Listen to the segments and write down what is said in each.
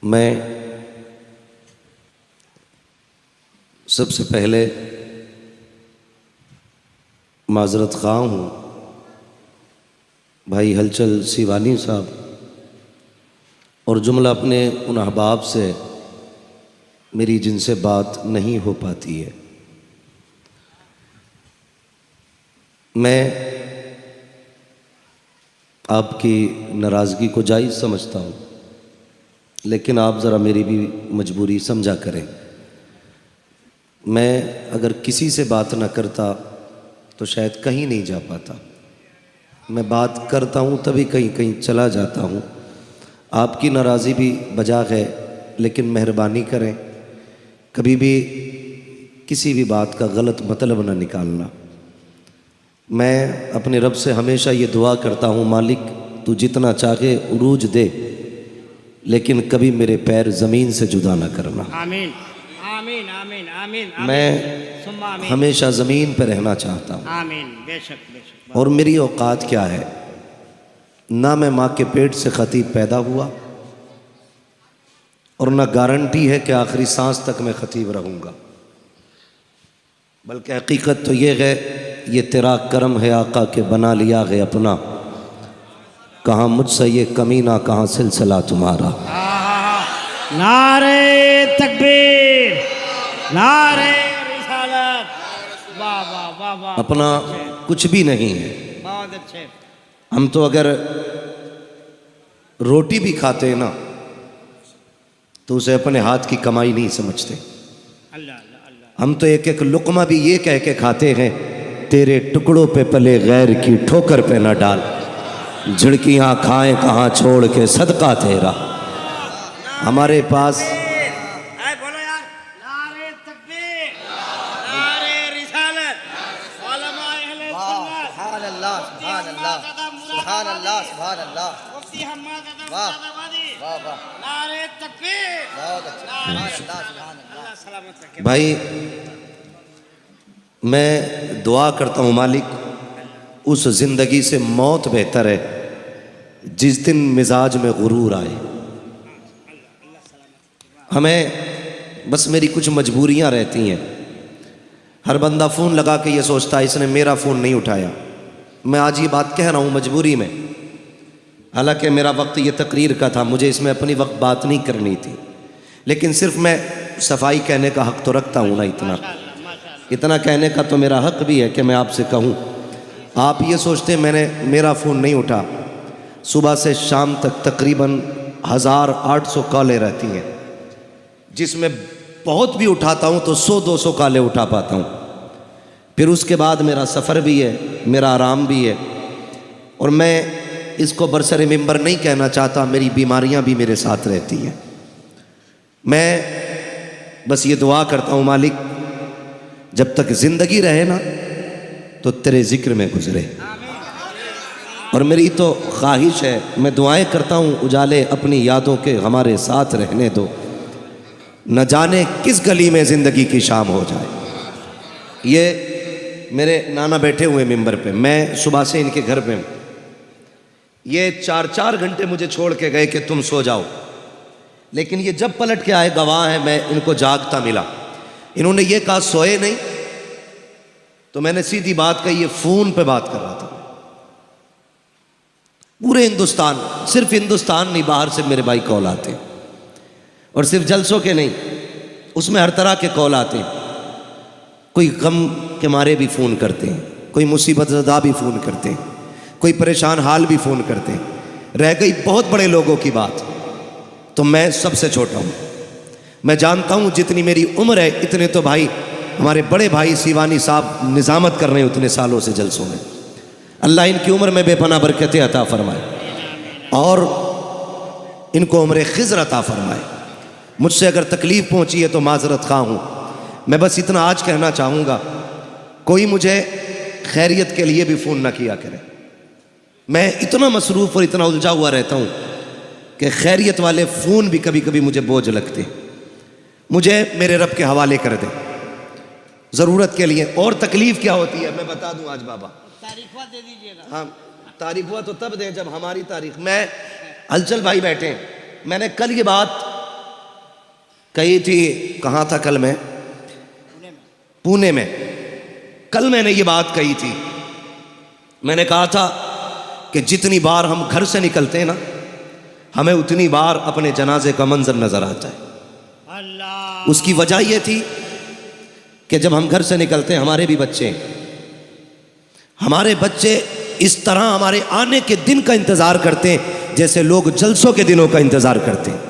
मैं सबसे पहले माजरत ख़्वाह हूँ भाई हलचल सिवानी साहब और जुमला अपने उन अहबाब से मेरी जिनसे बात नहीं हो पाती है। मैं आपकी नाराज़गी को जायज़ समझता हूँ, लेकिन आप ज़रा मेरी भी मजबूरी समझा करें। मैं अगर किसी से बात न करता तो शायद कहीं नहीं जा पाता। मैं बात करता हूँ तभी कहीं कहीं चला जाता हूँ। आपकी नाराज़ी भी बजा है, लेकिन मेहरबानी करें कभी भी किसी भी बात का गलत मतलब न निकालना। मैं अपने रब से हमेशा ये दुआ करता हूँ, मालिक तू जितना चाहे उरूज दे, लेकिन कभी मेरे पैर ज़मीन से जुदा न करना। आमीन आमीन आमीन आमीन। मैं हमेशा ज़मीन पर रहना चाहता हूँ। आमीन। बेशक बेशक। और मेरी औकात क्या है, ना मैं माँ के पेट से खतीब पैदा हुआ और ना गारंटी है कि आखिरी सांस तक मैं खतीब रहूँगा, बल्कि हकीकत तो ये है, ये तेरा करम है आका के बना लिया है अपना, कहाँ मुझसे ये कमीना कहाँ सिलसिला तुम्हारा। नारे तकबीर, नारे रिसालत। वाह वाह वाह वाह। अपना कुछ भी नहीं है। बहुत अच्छे। हम तो अगर रोटी भी खाते हैं ना तो उसे अपने हाथ की कमाई नहीं समझते। अल्लाह अल्लाह अल्लाह। हम तो एक एक लुक़मा भी ये कह के खाते हैं, तेरे टुकड़ों पे पले गैर की ठोकर पे न डाल, झिड़कियाँ खाएं कहाँ छोड़ के सदका तेरा। हमारे पास बोलो यार, नारे तकबीर, नारे रिसालत, उलमाए अहले सुन्नत। सुभान अल्लाह सुभान अल्लाह सुभान अल्लाह सुभान अल्लाह। मुफ्ती हम्माद वाह मुरादाबादी। वाह वाह। नारे तकबीर। बहुत अच्छा। सुभान अल्लाह सुभान अल्लाह। अल्लाह सलामत रखे। भाई मैं दुआ करता हूँ, मालिक उस ज़िंदगी से मौत बेहतर है जिस दिन मिजाज में गुरूर आए। हमें बस मेरी कुछ मजबूरियाँ रहती हैं। हर बंदा फ़ोन लगा के ये सोचता है इसने मेरा फ़ोन नहीं उठाया। मैं आज ये बात कह रहा हूँ मजबूरी में, हालांकि मेरा वक्त ये तकरीर का था, मुझे इसमें अपनी वक्त बात नहीं करनी थी, लेकिन सिर्फ मैं सफाई कहने का हक़ तो रखता हूँ ना। इतना कहने का तो मेरा हक़ भी है कि मैं आपसे कहूँ। आप ये सोचते मैंने मेरा फ़ोन नहीं उठा, सुबह से शाम तक तकरीबन 1800 कॉलें रहती हैं, जिसमें बहुत भी उठाता हूँ तो 100-200 कॉलें उठा पाता हूँ। फिर उसके बाद मेरा सफ़र भी है, मेरा आराम भी है, और मैं इसको बरसरे मिंबर नहीं कहना चाहता, मेरी बीमारियाँ भी मेरे साथ रहती हैं। मैं बस ये दुआ करता हूँ, मालिक जब तक ज़िंदगी रहे ना तो तेरे ज़िक्र में गुज़रे। और मेरी तो ख्वाहिश है, मैं दुआएं करता हूँ उजाले अपनी यादों के हमारे साथ रहने दो, न जाने किस गली में ज़िंदगी की शाम हो जाए। ये मेरे नाना बैठे हुए मिंबर पे, मैं सुबह से इनके घर पे हूँ। ये 4-4 घंटे मुझे छोड़ के गए कि तुम सो जाओ, लेकिन ये जब पलट के आए गवाह हैं, मैं इनको जागता मिला। इन्होंने ये कहा सोए नहीं, तो मैंने सीधी बात कही, ये फ़ोन पे बात कर रहा था। पूरे हिंदुस्तान, सिर्फ हिंदुस्तान नहीं, बाहर से मेरे भाई कॉल आते हैं, और सिर्फ जलसों के नहीं, उसमें हर तरह के कॉल आते हैं। कोई गम के मारे भी फ़ोन करते हैं, कोई मुसीबत ज़दा भी फ़ोन करते हैं, कोई परेशान हाल भी फ़ोन करते हैं। रह गई बहुत बड़े लोगों की बात, तो मैं सबसे छोटा हूँ। मैं जानता हूँ जितनी मेरी उम्र है इतने तो भाई हमारे बड़े भाई सिवानी साहब निज़ामत कर रहे हैं उतने सालों से जलसों में। अल्लाह इनकी उम्र में बेपनाह बरकतें अता फरमाए और इनको उम्र खिज़र अता फरमाए। मुझसे अगर तकलीफ़ पहुँची है तो माज़रत ख़्वाह हूँ। मैं बस इतना आज कहना चाहूँगा, कोई मुझे खैरियत के लिए भी फ़ोन ना किया करे। मैं इतना मसरूफ़ और इतना उलझा हुआ रहता हूँ कि खैरियत वाले फ़ोन भी कभी कभी मुझे बोझ लगते। मुझे मेरे रब के हवाले कर दे ज़रूरत के लिए। और तकलीफ़ क्या होती है मैं बता दूँ आज बाबा। तारीख दे दीजिएगा। हाँ, तारीख हुआ तो तब दें जब हमारी तारीख। मैं हलचल भाई बैठे हैं, मैंने कल ये बात कही थी, कहाँ था कल मैं, पुणे में। कल मैंने ये बात कही थी। मैंने कहा था कि जितनी बार हम घर से निकलते हैं ना, हमें उतनी बार अपने जनाजे का मंजर नजर आता है। अल्लाह। उसकी वजह यह थी कि जब हम घर से निकलते हैं, हमारे बच्चे इस तरह हमारे आने के दिन का इंतजार करते हैं जैसे लोग जलसों के दिनों का इंतजार करते हैं।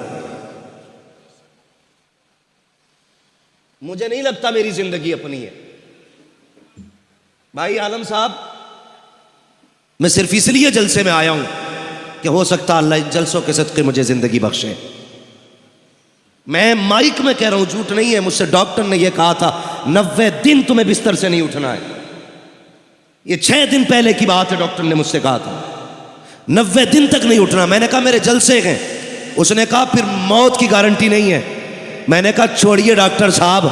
मुझे नहीं लगता मेरी जिंदगी अपनी है भाई आलम साहब। मैं सिर्फ इसलिए जलसे में आया हूं कि हो सकता अल्लाह इन जलसों के सदके मुझे जिंदगी बख्शे। मैं माइक में कह रहा हूं, झूठ नहीं है। मुझसे डॉक्टर ने यह कहा था 90 दिन तुम्हें बिस्तर से नहीं उठना है। ये 6 दिन पहले की बात है, डॉक्टर ने मुझसे कहा था 90 दिन तक नहीं उठना। मैंने कहा मेरे जलसे हैं। उसने कहा फिर मौत की गारंटी नहीं है। मैंने कहा छोड़िए डॉक्टर साहब,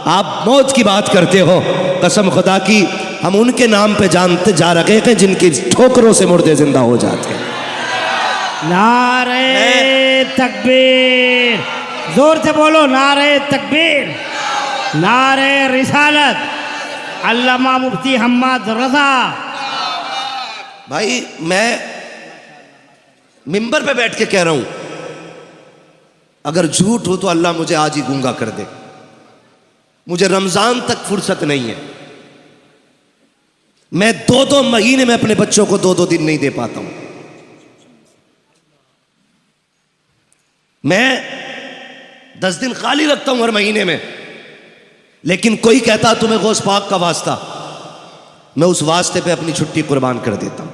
आप मौत की बात करते हो, कसम खुदा की हम उनके नाम पे जानते जा रहे हैं जिनकी ठोकरों से मुर्दे जिंदा हो जाते हैं। नारे तकबीर, जोर से बोलो नारे तकबीर, नारे रिसालत, अल्लामा मुफ्ती हम्मद रजा। भाई मैं मिंबर पे बैठ के कह रहा हूं, अगर झूठ हो तो अल्लाह मुझे आज ही गूंगा कर दे। मुझे रमजान तक फुर्सत नहीं है। मैं 2-2 महीने में अपने बच्चों को 2-2 दिन नहीं दे पाता हूं। मैं 10 दिन खाली रखता हूं हर महीने में, लेकिन कोई कहता तुम्हें गौस पाक का वास्ता, मैं उस वास्ते पे अपनी छुट्टी कुर्बान कर देता हूं।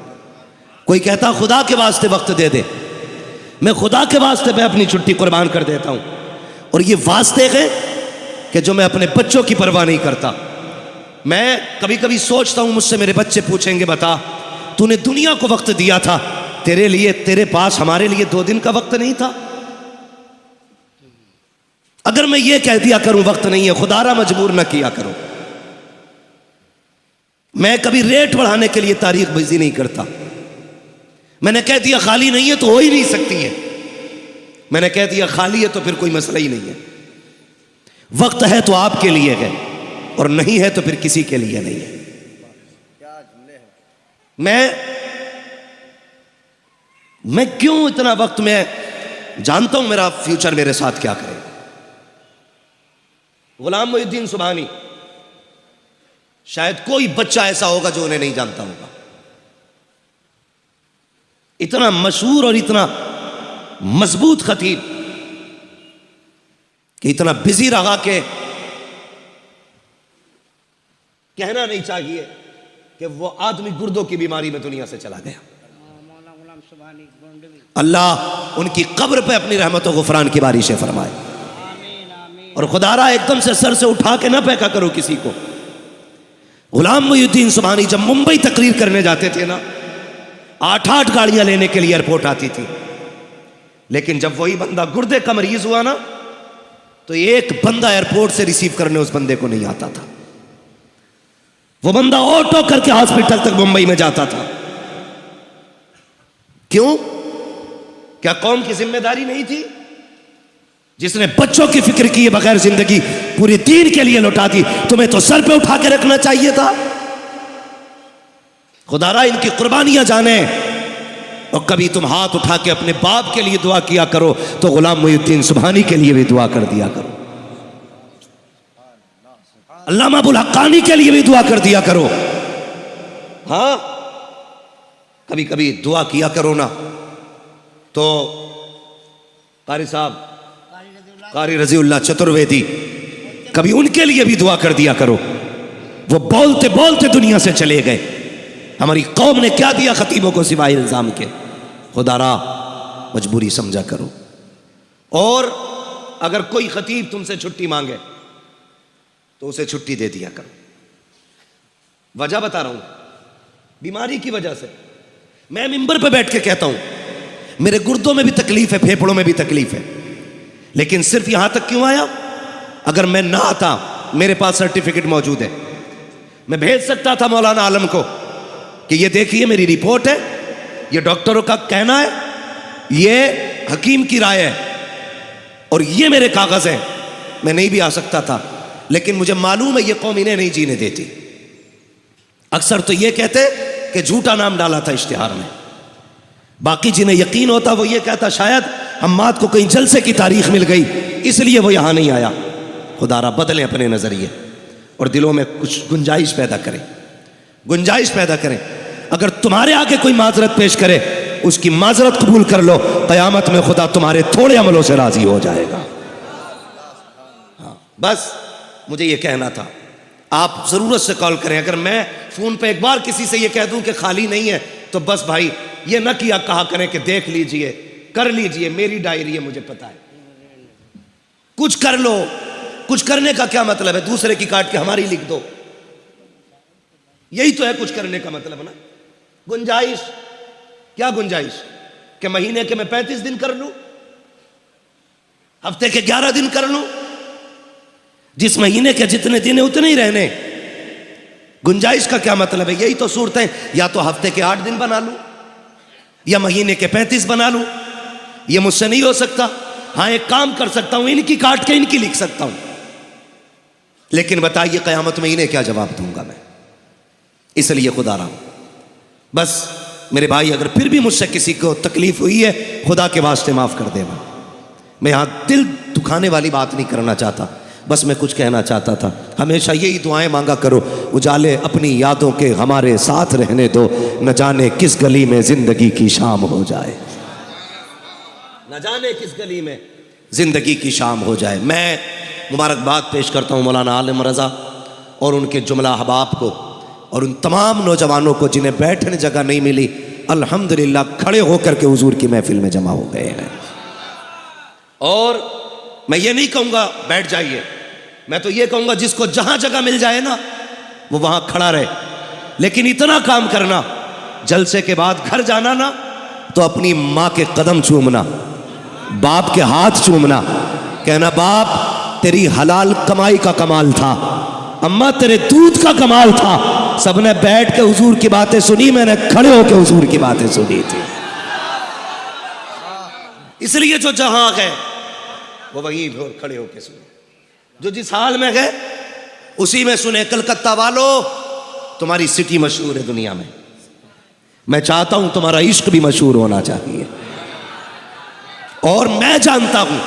कोई कहता खुदा के वास्ते वक्त दे दे, मैं खुदा के वास्ते पे अपनी छुट्टी कुर्बान कर देता हूं। और ये वास्ते हैं कि जो मैं अपने बच्चों की परवाह नहीं करता। मैं कभी कभी सोचता हूं, मुझसे मेरे बच्चे पूछेंगे बता तूने दुनिया को वक्त दिया था, तेरे लिए तेरे पास हमारे लिए 2 दिन का वक्त नहीं था? अगर मैं ये कह दिया करूं वक्त नहीं है, खुदारा मजबूर ना किया करो। मैं कभी रेट बढ़ाने के लिए तारीख बाजी नहीं करता। मैंने कह दिया खाली नहीं है तो हो ही नहीं सकती है। मैंने कह दिया खाली है तो फिर कोई मसला ही नहीं है। वक्त है तो आपके लिए है और नहीं है तो फिर किसी के लिए नहीं है। मैं क्यों इतना वक्त, मैं जानता हूं मेरा फ्यूचर मेरे साथ क्या करे। गुलाम मोहिउद्दीन सुबहानी, शायद कोई बच्चा ऐसा होगा जो उन्हें नहीं जानता होगा। इतना मशहूर और इतना मजबूत खतीब कि इतना बिजी रहा कि कहना नहीं चाहिए कि वो आदमी गुर्दों की बीमारी में दुनिया से चला गया। अल्लाह उनकी कब्र पे अपनी रहमत और गुफरान की बारिशें फरमाए। और खुदारा एकदम से सर से उठा के ना फेंका करो किसी को। गुलाम मोहिउद्दीन सुबहानी जब मुंबई तकरीर करने जाते थे ना, 8-8 गाड़ियां लेने के लिए एयरपोर्ट आती थी। लेकिन जब वही बंदा गुर्दे का मरीज हुआ ना, तो एक बंदा एयरपोर्ट से रिसीव करने उस बंदे को नहीं आता था। वो बंदा ऑटो करके हॉस्पिटल तक मुंबई में जाता था। क्यों? क्या कौम की जिम्मेदारी नहीं थी? जिसने बच्चों की फिक्र की बगैर जिंदगी पूरे दीन के लिए लौटा दी, तुम्हें तो सर पे उठा के रखना चाहिए था। खुदारा इनकी कुर्बानियां जाने। और कभी तुम हाथ उठा के अपने बाप के लिए दुआ किया करो तो गुलाम मोहिउद्दीन सुबहानी के लिए भी दुआ कर दिया करो। अल्लामा अबुल हक्कानी के लिए भी दुआ कर दिया करो। हाँ, कभी कभी दुआ किया करो ना। तो कारी साहब, कारी रजीउल्लाह चतुर्वेदी, कभी उनके लिए भी दुआ कर दिया करो। वो बोलते बोलते दुनिया से चले गए। हमारी कौम ने क्या दिया खतीबों को सिवाय इल्जाम के? खुदारा मजबूरी समझा करो। और अगर कोई खतीब तुमसे छुट्टी मांगे तो उसे छुट्टी दे दिया करो। वजह बता रहा हूं, बीमारी की वजह से। मैं मिंबर पे बैठ के कहता हूं मेरे गुर्दों में भी तकलीफ है, फेफड़ों में भी तकलीफ है, लेकिन सिर्फ यहां तक क्यों आया? अगर मैं ना आता, मेरे पास सर्टिफिकेट मौजूद है, मैं भेज सकता था मौलाना आलम को कि ये देखिए मेरी रिपोर्ट है, ये डॉक्टरों का कहना है, ये हकीम की राय है और ये मेरे कागज हैं। मैं नहीं भी आ सकता था, लेकिन मुझे मालूम है ये कौम इन्हें नहीं जीने देती। अक्सर तो ये कहते कि झूठा नाम डाला था इश्तिहार में, बाकी जिन्हें यकीन होता वो ये कहता शायद हम्माद को कहीं जलसे की तारीख मिल गई इसलिए वो यहां नहीं आया। खुदारा बदलें अपने नजरिए और दिलों में कुछ गुंजाइश पैदा करें, गुंजाइश पैदा करें। अगर तुम्हारे आगे कोई माजरत पेश करे उसकी माजरत कबूल कर लो, कयामत में खुदा तुम्हारे थोड़े अमलों से राजी हो जाएगा। हाँ, बस मुझे ये कहना था। आप जरूरत से कॉल करें। अगर मैं फोन पे एक बार किसी से ये कह दूं कि खाली नहीं है तो बस भाई ये न किया कहा करें कि देख लीजिए, कर लीजिए, मेरी डायरी है, मुझे पता है। कुछ कर लो। कुछ करने का क्या मतलब है? दूसरे की काट के हमारी लिख दो, यही तो है कुछ करने का मतलब ना। गुंजाइश, क्या गुंजाइश कि महीने के मैं 35 दिन कर लूं, हफ्ते के 11 दिन कर लूं, जिस महीने के जितने दिन है उतने ही रहने। गुंजाइश का क्या मतलब है? यही तो सूरत है, या तो हफ्ते के 8 दिन बना लूं या महीने के 35 बना लूं। ये मुझसे नहीं हो सकता। हाँ, एक काम कर सकता हूं, इनकी काट के इनकी लिख सकता हूं, लेकिन बताइए कयामत में इन्हें क्या जवाब दूंगा मैं? इसलिए खुदा रहा बस मेरे भाई, अगर फिर भी मुझसे किसी को तकलीफ हुई है खुदा के वास्ते माफ कर देना। मैं यहां दिल दुखाने वाली बात नहीं करना चाहता, बस मैं कुछ कहना चाहता था। हमेशा यही दुआएं मांगा करो, उजाले अपनी यादों के हमारे साथ रहने दो, न जाने किस गली में जिंदगी की शाम हो जाए, न जाने किस गली में जिंदगी की शाम हो जाए। मैं मुबारकबाद पेश करता हूँ मौलाना आलिम रज़ा और उनके जुमला अहबाब को और उन तमाम नौजवानों को जिन्हें बैठने जगह नहीं मिली, अल्हम्दुलिल्लाह खड़े होकर के हुजूर की महफिल में जमा हो गए हैं। और मैं ये नहीं कहूँगा बैठ जाइए, मैं तो ये कहूँगा जिसको जहाँ जगह मिल जाए ना वो वहाँ खड़ा रहे, लेकिन इतना काम करना, जलसे के बाद घर जाना ना तो अपनी माँ के कदम चूमना, बाप के हाथ चूमना, कहना बाप तेरी हलाल कमाई का कमाल था, अम्मा तेरे दूध का कमाल था। सबने बैठ के हुजूर की बातें सुनी, मैंने खड़े होकर हुजूर की बातें सुनी थी। इसलिए जो जहां गए वो वहीं खड़े होकर सुने, जो जिस हाल में गए उसी में सुने। कलकत्ता वालों, तुम्हारी सिटी मशहूर है दुनिया में, मैं चाहता हूं तुम्हारा इश्क भी मशहूर होना चाहिए। और मैं जानता हूं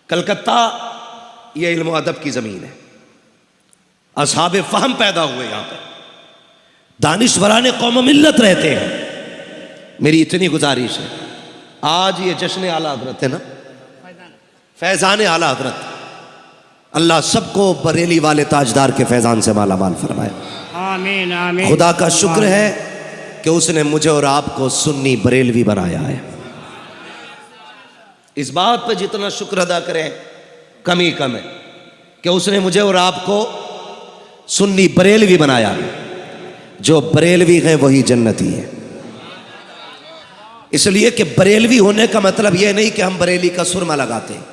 कलकत्ता ये इल्म अदब की जमीन है, असहाबे फहम पैदा हुए यहां पर, दानिश्वराने कौम मिल्लत रहते हैं। मेरी इतनी गुजारिश है, आज ये जश्न आला हजरत है ना, फैजान आला हजरत, अल्लाह सबको बरेली वाले ताजदार के फैजान से माला माल फरमाए। आमीन आमीन। खुदा का शुक्र है कि उसने मुझे और आपको सुन्नी बरेलवी बनाया है। इस बात पर जितना शुक्र अदा करें कम ही कम है कि उसने मुझे और आपको सुन्नी बरेलवी बनाया है। जो बरेलवी हैं वही जन्नती है। इसलिए कि बरेलवी होने का मतलब यह नहीं कि हम बरेली का सुरमा लगाते हैं,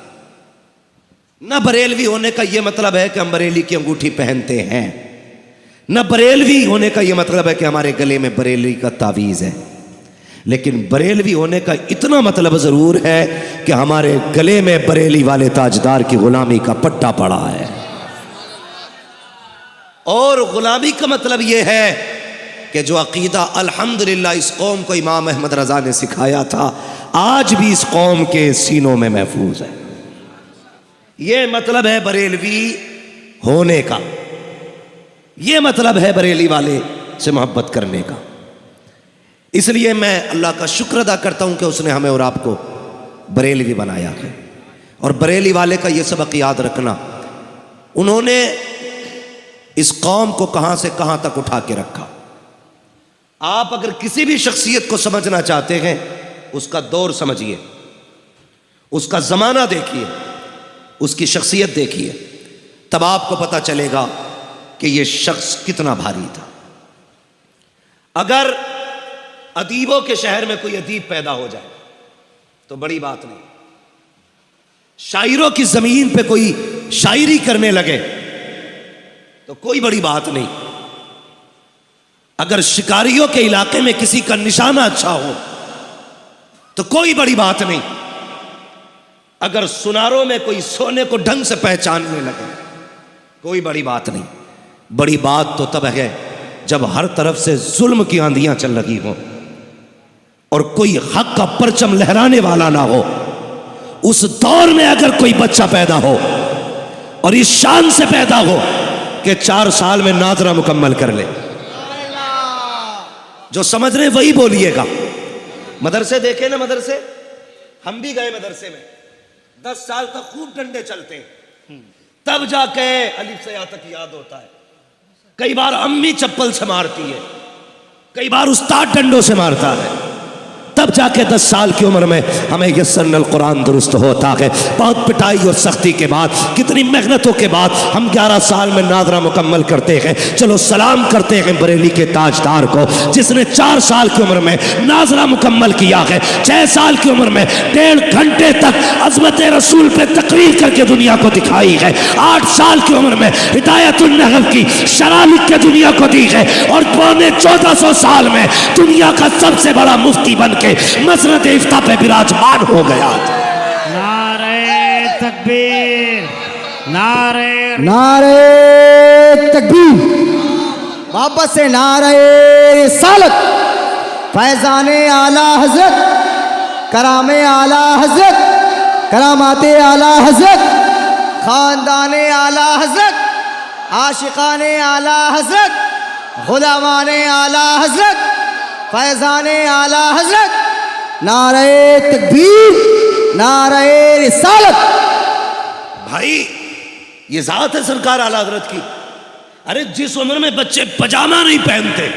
न बरेलवी होने का यह मतलब है कि हम बरेली की अंगूठी पहनते हैं, न बरेलवी होने का यह मतलब है कि हमारे गले में बरेली का तावीज़ है। लेकिन बरेलवी होने का इतना मतलब ज़रूर है कि हमारे गले में बरेली वाले ताजदार की गुलामी का पट्टा पड़ा है। और गुलामी का मतलब यह है कि जो अकीदा अल्हम्दुलिल्लाह इस कौम को इमाम अहमद रज़ा ने सिखाया था, आज भी इस कौम के सीनों में महफूज है। यह मतलब है बरेलवी होने का, यह मतलब है बरेली वाले से मोहब्बत करने का। इसलिए मैं अल्लाह का शुक्र अदा करता हूं कि उसने हमें और आपको बरेलवी बनाया है। और बरेली वाले का यह सबक याद रखना, उन्होंने इस कौम को कहां से कहां तक उठा के रखा। आप अगर किसी भी शख्सियत को समझना चाहते हैं, उसका दौर समझिए, उसका ज़माना देखिए, उसकी शख्सियत देखिए, तब आपको पता चलेगा कि यह शख्स कितना भारी था। अगर अदीबों के शहर में कोई अदीब पैदा हो जाए तो बड़ी बात नहीं, शायरों की ज़मीन पे कोई शायरी करने लगे तो कोई बड़ी बात नहीं, अगर शिकारियों के इलाके में किसी का निशाना अच्छा हो तो कोई बड़ी बात नहीं, अगर सुनारों में कोई सोने को ढंग से पहचानने लगे, कोई बड़ी बात नहीं। बड़ी बात तो तब है जब हर तरफ से जुल्म की आंधियां चल रही हो और कोई हक का परचम लहराने वाला ना हो। उस दौर में अगर कोई बच्चा पैदा हो और इस शान से पैदा हो कि 4 साल में नाजरा मुकम्मल कर ले, जो समझ रहे वही बोलिएगा। मदरसे देखे ना, मदरसे हम भी गए मदरसे में, 10 साल तक खूब डंडे चलते हैं, तब जाके अलिफ से या तक याद होता है। कई बार अम्मी चप्पल से मारती है, कई बार उस्ताद डंडों से मारता है, तब जाके 10 साल की उम्र में हमें यस्सरनल कुरान दुरुस्त होता है। बहुत पिटाई और सख्ती के बाद, कितनी मेहनतों के बाद हम 11 साल में नादरा मुकम्मल करते हैं। चलो सलाम करते हैं बरेली के ताजदार को, जिसने 4 साल की उम्र में नाजरा मुकम्मल किया है। 6 साल की उम्र में 1.5 घंटे तक अज़मत रसूल पे तकरीर करके दुनिया को दिखाई है। 8 साल की उम्र में हिदायतुन नहव की शरह लिख के दुनिया को दी है। और पौने 1400 साल में दुनिया का सबसे बड़ा मुफ्ती बन के मसनद इफ्ता पे विराजमान हो गया। नारे तकबीर, नारे नारे तकबीर, वापस से नारे रिसालत, फैजाने आला हजरत, करामे आला हजरत, करामाते आला हजरत, खानदाने आला हजरत, आशिकाने आला हजरत, गुलामाने आला हजरत, फैजाने आला हजरत, नारे तकबीर, नारे रिसालत। भाई ये जात है सरकार आला हजरत की। अरे जिस उम्र में बच्चे पजामा नहीं पहनते,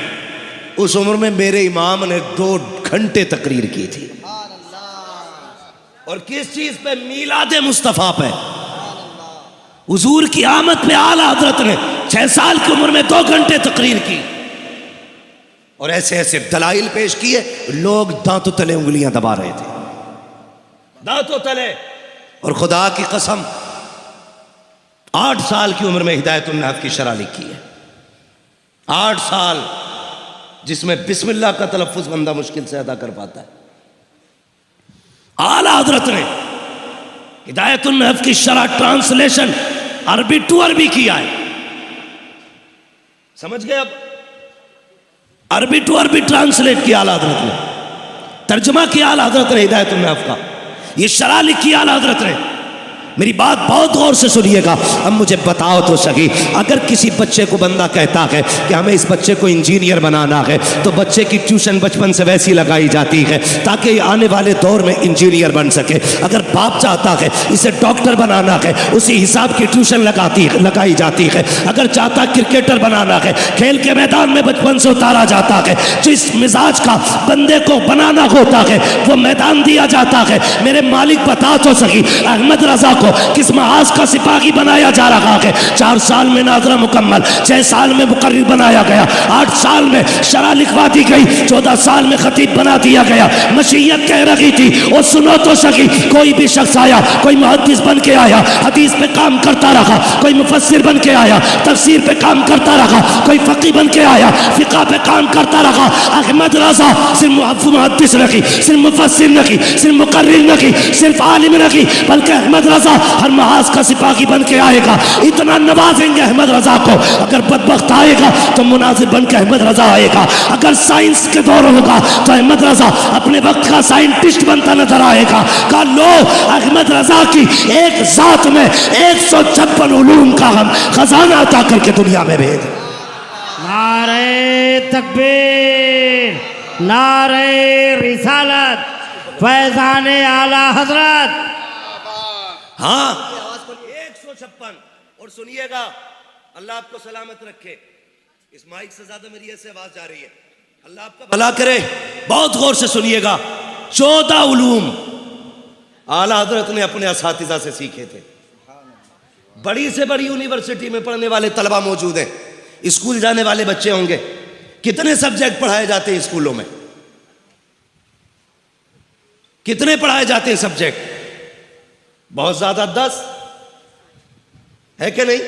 उस उम्र में मेरे इमाम ने 2 घंटे तकरीर की थी। और किस चीज पे? मीलादे मुस्तफा पे, हुजूर की आमद पे आला हजरत ने 6 साल की उम्र में 2 घंटे तकरीर की और ऐसे ऐसे दलाइल पेश किए। लोग दांतों तले उंगलियां दबा रहे थे, दांतों तले। और खुदा की कसम 8 साल की उम्र में हिदायतुन नहव की शरह लिखी है। 8 साल, जिसमें बिस्मिल्लाह का तलफ्फुज बंदा मुश्किल से अदा कर पाता है। आला हजरत ने हिदायतुन नहव की शरह ट्रांसलेशन अरबी टू अरबी किया है। समझ गए? अब अरबी टू अरबी ट्रांसलेट किया आला हजरत ने, तर्जुमा किया आला हजरत ने हिदायतुन नहव का, ये शरह लिखी आला हजरत ने। मेरी बात बहुत गौर से सुनिएगा। अब मुझे बताओ तो सही, अगर किसी बच्चे को बंदा कहता है कि हमें इस बच्चे को इंजीनियर बनाना है, तो बच्चे की ट्यूशन बचपन से वैसी लगाई जाती है ताकि आने वाले दौर में इंजीनियर बन सके। अगर बाप चाहता है इसे डॉक्टर बनाना है, उसी हिसाब की ट्यूशन लगाई जाती है। अगर चाहता क्रिकेटर बनाना है, खेल के मैदान में बचपन से उतारा जाता है। जिस मिजाज का बंदे को बनाना होता है वो मैदान दिया जाता है। मेरे मालिक बता तो सही, अहमद रजा को किस महाज का सिपाही बनाया जा रहा है? 4 साल में नाजरा मुकम्मल, 6 साल में मुकर्रिर बनाया गया, 8 साल में शरह लिखवा दी गई, 14 साल में खतीब बना दिया गया। मशीयत कह रही थी, और सुनो तो सही, कोई भी शख्स आया, कोई मुहद्दिस बन के आया, हदीस पे काम करता रहा, कोई मुफस्सिर बन के आया, तफसीर पे काम करता रहा, कोई फकीह बन के आया, फिक़ह पे काम करता रहा। अहमद रजा सिर्फ मुहद्दिस नहीं, सिर्फ मुफस्सिर नहीं, सिर्फ मुकर्रिर नहीं, सिर्फ आलिम नहीं, बल्कि अहमद रजा हर महाज का सिपाही बन के आएगा। इतना नवाजेंगे अहमद रजा को, अगर बदबख्त आएगा तो मुनाजिर बन के अहमद रजा आएगा। अगर साइंस के दौर होगा तो अहमद रजा अपने वक्त का साइंटिस्ट बनता नजर आएगा। कहा लो, अहमद रजा की एक जात में 156 उलूम का हम खजाना अता करके दुनिया में भेज। नारे तकबीर, नारे रिसालत, फैजाने आला हजरत। हाँ 156। और सुनिएगा, अल्लाह आपको सलामत रखे। इस माइक से ज्यादा मेरी ऐसे आवाज जा रही है, अल्लाह आपका भला करे। बहुत गौर से सुनिएगा, 14 उलूम आला हजरत ने अपने असातिज़ा से सीखे थे। बड़ी से बड़ी यूनिवर्सिटी में पढ़ने वाले तलबा मौजूद हैं, स्कूल जाने वाले बच्चे होंगे। कितने सब्जेक्ट पढ़ाए जाते हैं स्कूलों में? कितने पढ़ाए जाते हैं सब्जेक्ट? बहुत ज्यादा, 10 है कि नहीं?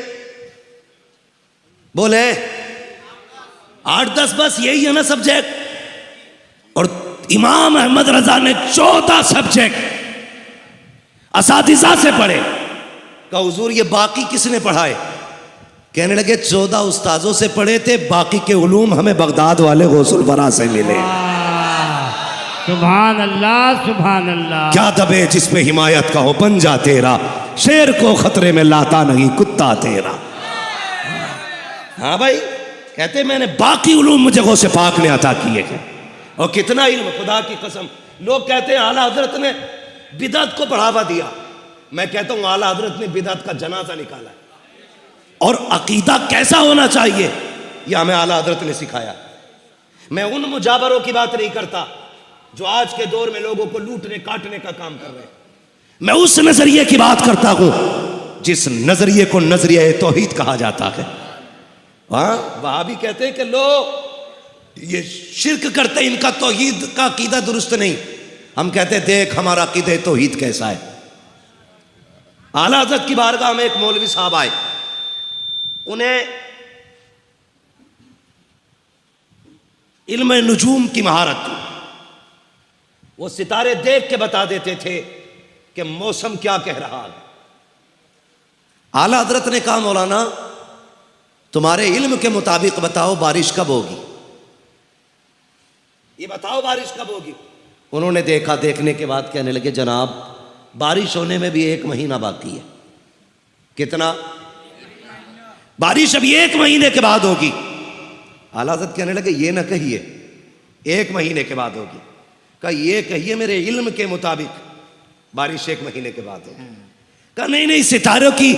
बोले 8-10 बस, यही है ना सब्जेक्ट। और इमाम अहमद रजा ने 14 सब्जेक्ट असातिज़ा से पढ़े। कहा हुजूर ये बाकी किसने पढ़ाए? कहने लगे 14 उस्ताजों से पढ़े थे, बाकी के उलूम हमें बगदाद वाले गौसुल वरा से मिले। सुभान अल्लाह, सुभान अल्लाह। क्या दबे जिस पे हिमायत का हो पंजा तेरा, शेर को खतरे में लाता नहीं कुत्ता तेरा। हाँ भाई, कहते मैंने बाकी उलूम मुझे गौसे पाक ने अता किए हैं। और कितना इल्म, खुदा की कसम। लोग कहते हैं आला हजरत ने बिदअत को बढ़ावा दिया। मैं कहता हूं आला हजरत ने बिदअत का जनाजा निकाला है। और अकीदा कैसा होना चाहिए यह हमें आला हजरत ने सिखाया। मैं उन मुजाबरों की बात नहीं करता जो आज के दौर में लोगों को लूटने काटने का काम कर रहे हैं। मैं उस नजरिए की बात करता हूं जिस नजरिए को नजरिया तौहीद कहा जाता है। वहां भी कहते हैं कि लोग ये शिर्क करते, इनका तौहीद का अकीदा दुरुस्त नहीं। हम कहते देख हमारा अकीदा तौहीद कैसा है। आला हज़रत की बारगाह में एक मौलवी साहब आए, उन्हें इल्म नुजूम की महारत थी। वो सितारे देख के बता देते थे कि मौसम क्या कह रहा है। आला हज़रत ने कहा मौलाना तुम्हारे इल्म के मुताबिक बताओ बारिश कब होगी, ये बताओ बारिश कब होगी। उन्होंने देखा, देखने के बाद कहने लगे जनाब बारिश होने में भी 1 महीना बाकी है। कितना? बारिश अभी 1 महीने के बाद होगी। आला हज़रत कहने लगे ये ना कहिए 1 महीने के बाद होगी। कहा ये कहिए मेरे इल्म के मुताबिक बारिश 1 महीने के बाद होगी। कहा नहीं नहीं, सितारों की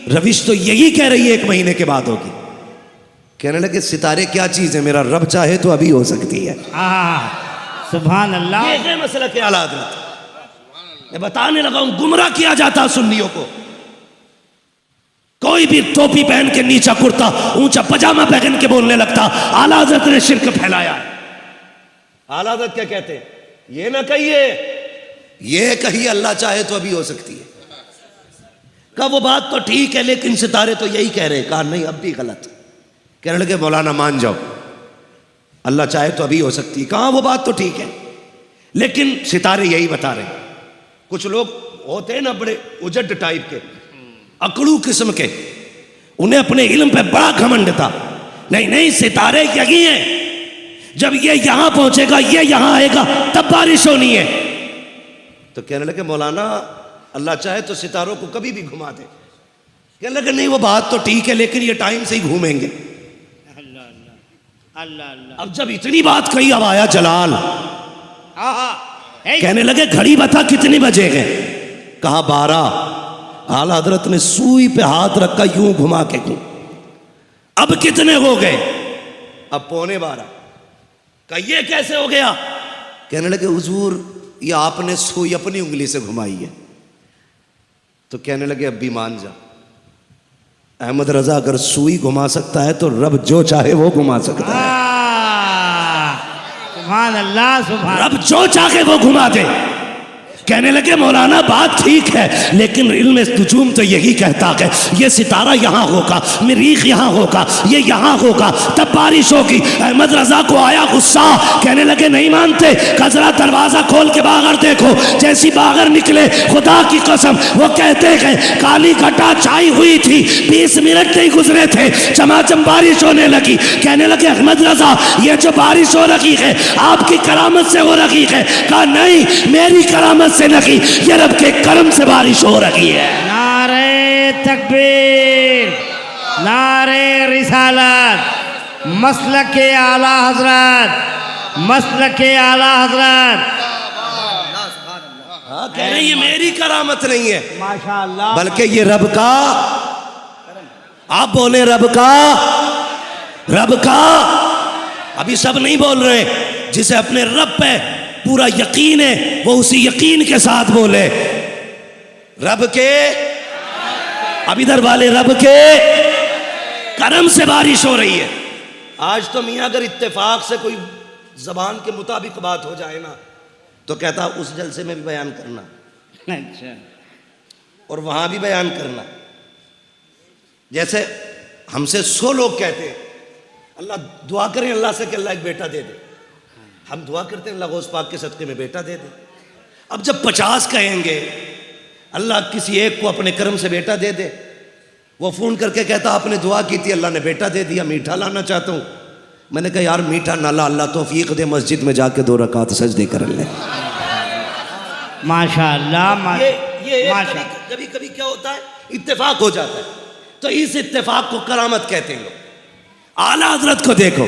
रविश तो यही कह रही है 1 महीने के बाद होगी। कहने लगे सितारे क्या चीज है, मेरा रब चाहे तो अभी हो सकती है। सुभान अल्लाह। ये है मसला के आला हज़रत। मैं बताने लगा हूं, गुमराह किया जाता सुन्नियों को। कोई भी टोपी पहन के, नीचा कुर्ता ऊंचा पजामा पहन के बोलने लगता आला हज़रत ने शिर्क फैलाया है। आला हज़रत क्या कहते हैं? ये ना कहिए, ये कहिए अल्लाह चाहे तो अभी हो सकती है। कहा वो बात तो ठीक है लेकिन सितारे तो यही कह रहे हैं। कहा नहीं, अब भी गलत। कहने लगे मौलाना मान जाओ अल्लाह चाहे तो अभी हो सकती है। कहा वो बात तो ठीक है लेकिन सितारे यही बता रहे हैं। कुछ लोग होते हैं ना बड़े उजड टाइप के, अकड़ू किस्म के, उन्हें अपने इल्म पे बड़ा घमंड था। नहीं नहीं, सितारे यही हैं, जब ये यहां पहुंचेगा, ये यहां आएगा, तब बारिश होनी है। तो कहने लगे मौलाना अल्लाह चाहे तो सितारों को कभी भी घुमा दे। कहने लगे नहीं वो बात तो ठीक है लेकिन ये टाइम से ही घूमेंगे। अल्लाह अल्लाह। अब जब इतनी बात कही, अब आया जलाल। कहने लगे घड़ी बता कितने बजे गए? कहा 12। आला हज़रत ने सुई पे हाथ रखा, यूं घुमा के घूम। अब कितने हो गए? अब 11:15। कहा ये कैसे हो गया? कहने लगे हुजूर ये आपने सुई अपनी उंगली से घुमाई है। तो कहने लगे अब भी मान जा। अहमद रजा अगर सुई घुमा सकता है तो रब जो चाहे वो घुमा सकता है। सुभान अल्लाह, सुभान। रब जो चाहे वो घुमा दे। कहने लगे मौलाना बात ठीक है लेकिन इल्म नुजूम तो यही कहता है ये सितारा यहाँ होगा, मरीख यहाँ होगा, ये यहाँ होगा, तब बारिश होगी। अहमद रजा को आया गुस्सा। कहने लगे नहीं मानते? कजरा दरवाजा खोल के बाहर देखो। जैसी बाहर निकले खुदा की कसम वो कहते हैं काली घटा छाई हुई थी, 20 मिनट नहीं गुजरे थे चमाचम बारिश होने लगी। कहने लगे अहमद रजा ये जो बारिश हो रही है आपकी करामत से हो रही है। कहा नहीं, मेरी करामत से नहीं, ये रब के करम से बारिश हो रही है। नारे तकबीर, नारे रिसालत, मसलक के आला हजरत, मसलक के आला हजरत। हाँ, कह रहे ये मेरी करामत नहीं है माशाअल्लाह, बल्कि ये रब का। आप बोले रब का, रब का। अभी सब नहीं बोल रहे। जिसे अपने रब पे पूरा यकीन है वो उसी यकीन के साथ बोले रब के। अब इधर वाले रब के करम से बारिश हो रही है। आज तो मियाँ अगर इत्तेफाक से कोई जबान के मुताबिक बात हो जाए ना तो कहता उस जलसे में भी बयान करना, अच्छा, और वहां भी बयान करना। जैसे हमसे 100 लोग कहते हैं अल्लाह दुआ करें अल्लाह से कि अल्लाह एक बेटा दे दे। हम दुआ करते हैं अल्लाह गौस पाक के सदक़े में बेटा दे दे। अब जब 50 कहेंगे अल्लाह किसी एक को अपने कर्म से बेटा दे दे, वो फ़ोन करके कहता आपने दुआ की थी अल्लाह ने बेटा दे दिया, मीठा लाना चाहता हूँ। मैंने कहा यार मीठा ना ला, अल्लाह तौफीक दे, मस्जिद में जाके 2 रकात सजदे कर ले। माशाअल्लाह ये माशा कभी कभी क्या होता है, इत्तेफाक हो जाता है, तो इस इत्तेफाक को करामत कहते हैं लोग। आला हजरत को देखो,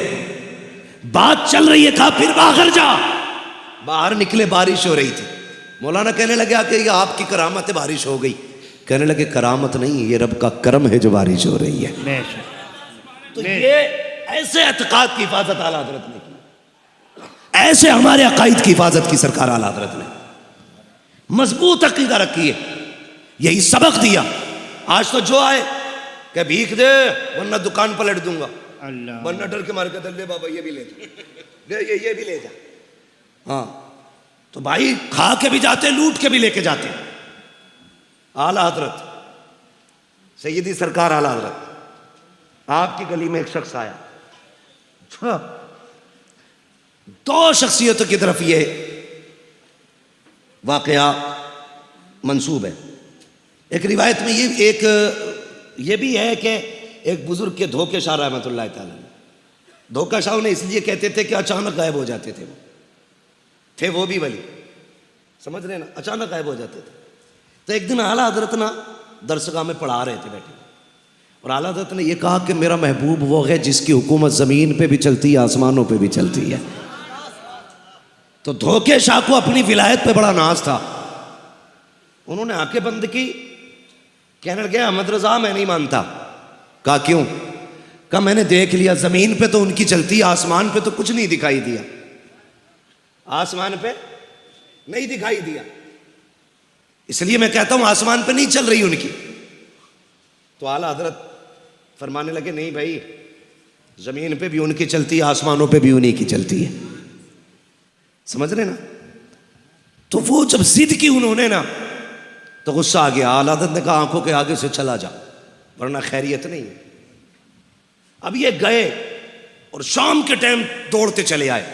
बात चल रही है, कहा फिर बाहर जा। बाहर निकले, बारिश हो रही थी। मौलाना कहने लगे कि ये आपकी करामत है, बारिश हो गई। कहने लगे करामत नहीं, ये रब का करम है जो बारिश हो रही है। तो ये ऐसे एतकाद की हिफाजत आला हजरत ने की, ऐसे हमारे अकायद की हिफाजत की सरकार आला हजरत ने। मजबूत अकीदा रखी है, यही सबक दिया। आज तो जो आए कि भीख दे वरना दुकान पलट दूंगा, अल्लाह, वरना डर के मारे कहते ले बाबा ये भी ले जा, ये भी ले जा। हाँ तो भाई खा के भी जाते, लूट के भी लेके जाते। आला हजरत सैयदी सरकार आला हजरत, आपकी गली में एक शख्स आया, 2 शख्सियतों की तरफ ये वाकया मंसूब है। एक रिवायत में ये भी है कि एक बुजुर्ग के धोखे शाह रहमतुल्लाह तआला ने, धोखा शाह ने इसलिए कहते थे कि अचानक गायब हो जाते थे वो भी वली, समझ रहे ना, अचानक गायब हो जाते थे। तो एक दिन आला हजरत ना दरसगाह में पढ़ा रहे थे बैठे, और आला हजरत ने यह कहा कि मेरा महबूब वो है जिसकी हुकूमत ज़मीन पे भी चलती है, आसमानों पे भी चलती है। तो धोखे शाह को अपनी विलायत पे बड़ा नाज था, उन्होंने आंखें बंद की, कहने लगे अहमद रजा मैं नहीं मानता। कहा क्यों? कहा मैंने देख लिया, जमीन पे तो उनकी चलती, आसमान पे तो कुछ नहीं दिखाई दिया, आसमान पे नहीं दिखाई दिया, इसलिए मैं कहता हूं आसमान पे नहीं चल रही उनकी। तो आला हजरत फरमाने लगे नहीं भाई, जमीन पे भी उनकी चलती है, आसमानों पे भी उन्हीं की चलती है, समझ रहे ना। तो वो जब जिद की उन्होंने ना, तो गुस्सा आ गया। आला हजरत ने कहा आंखों के आगे से चला जा वरना खैरियत नहीं है। अब ये गए और शाम के टाइम दौड़ते चले आए,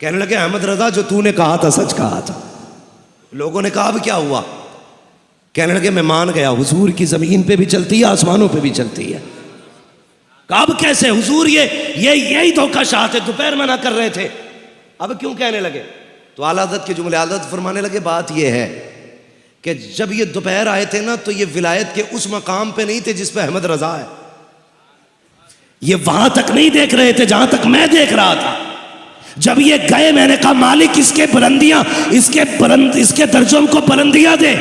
कहने लगे अहमद रजा जो तूने कहा था सच कहा था। लोगों ने कहा अब क्या हुआ? कहने लगे मैं मान गया, हुजूर की जमीन पे भी चलती है, आसमानों पे भी चलती है। कहा अब कैसे हुजूर, यही धोखा शाह थे, दोपहर मना कर रहे थे, अब क्यों कहने लगे? तो आला हज़रत के जुमले आला हज़रत फरमाने लगे बात यह है कि जब ये दोपहर आए थे ना, तो ये विलायत के उस मकाम पे नहीं थे जिस पे अहमद रजा है, ये वहां तक नहीं देख रहे थे जहां तक मैं देख रहा था। जब ये गए मैंने कहा मालिक इसके बुलंदियां, इसके दर्जों को बुलंदियां दे।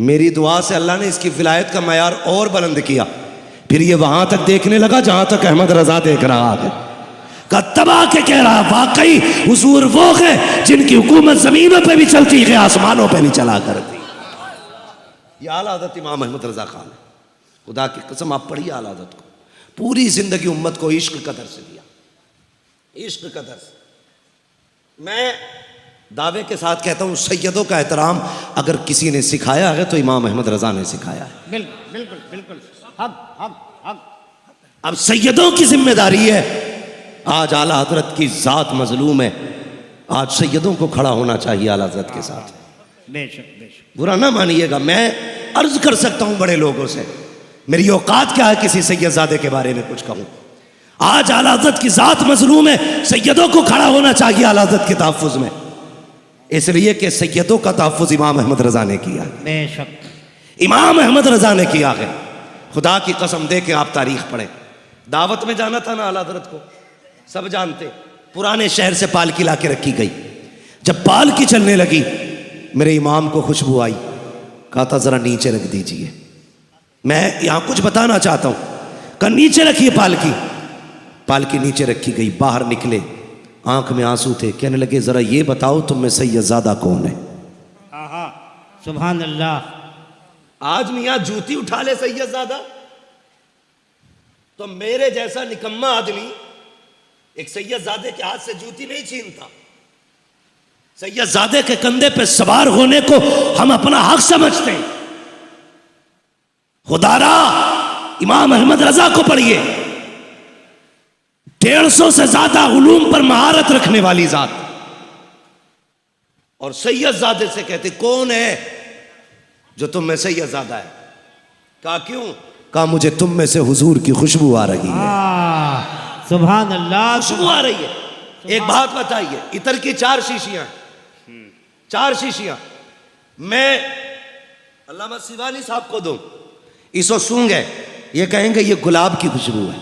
मेरी दुआ से अल्लाह ने इसकी विलायत का मयार और बुलंद किया। फिर ये वहां तक देखने लगा जहां तक अहमद रजा देख रहा है। तबाह के कह रहा वाकई हुजूर वो है जिनकी हुकूमत जमीनों पे भी चलती है, आसमानों पे नहीं चला करती। ये आला हज़रत इमाम अहमद रजा खान है। खुदा की कसम आप पढ़िए आला हज़रत को, पूरी जिंदगी उम्मत को इश्क का दर्स दिया, इश्क का दर्स। मैं दावे के साथ कहता हूँ सैयदों का एहतराम अगर किसी ने सिखाया है तो इमाम अहमद रजा ने सिखाया है। बिल्कुल बिल्कुल बिल्कुल, हक हक हक। अब सैयदों की जिम्मेदारी है, आज आला हजरत की जात मजलूम है, आज सैयदों को खड़ा होना चाहिए आला हजरत के साथ। बेशक बेशक, बुरा ना मानिएगा, मैं अर्ज कर सकता हूं बड़े लोगों से, मेरी औकात क्या है किसी सैयदजादे के बारे में कुछ कहूं। आज आला हजरत की जात मजलूम है, सैयदों को खड़ा होना चाहिए आला हजरत के तहफ़्फ़ुज़ में, इसलिए कि सैयदों का तहफ़्फ़ुज़ इमाम अहमद रजा ने किया। बेशक इमाम अहमद रजा ने किया है। खुदा की कसम दे के आप तारीख पढ़ें। दावत में जाना था ना आला हजरत को, सब जानते, पुराने शहर से पालकी ला के रखी गई। जब पालकी चलने लगी मेरे इमाम को खुशबू आई, कहा था जरा नीचे रख दीजिए, मैं यहां कुछ बताना चाहता हूं। कहा नीचे रखिए पालकी। पालकी नीचे रखी गई, बाहर निकले, आंख में आंसू थे, कहने लगे जरा ये बताओ तुम में सैयदजादा कौन है? आहा सुभान अल्लाह। आज मियां जूती उठा ले सैयदजादा, तो मेरे जैसा निकम्मा आदमी एक सैयदजादे के हाथ से जूती नहीं छीनता। सैयदजादे के कंधे पे सवार होने को हम अपना हक समझते हैं। खुदारा इमाम अहमद रजा को पढ़िए, 150 से ज्यादा उलूम पर महारत रखने वाली जात, और सैयदजादे से कहते कौन है? जो तुम में से ही ज्यादा है। कहा क्यों? कहा मुझे तुम में से हुजूर की खुशबू आ रही है। सुभान अल्लाह, खुशबू आ रही है। एक बात बताइए, इतर की 4 शीशियां, 4 शीशियां मैं अल्लामा सिवानी साहब को दूं, इसको सूंघे, ये कहेंगे ये गुलाब की खुशबू है।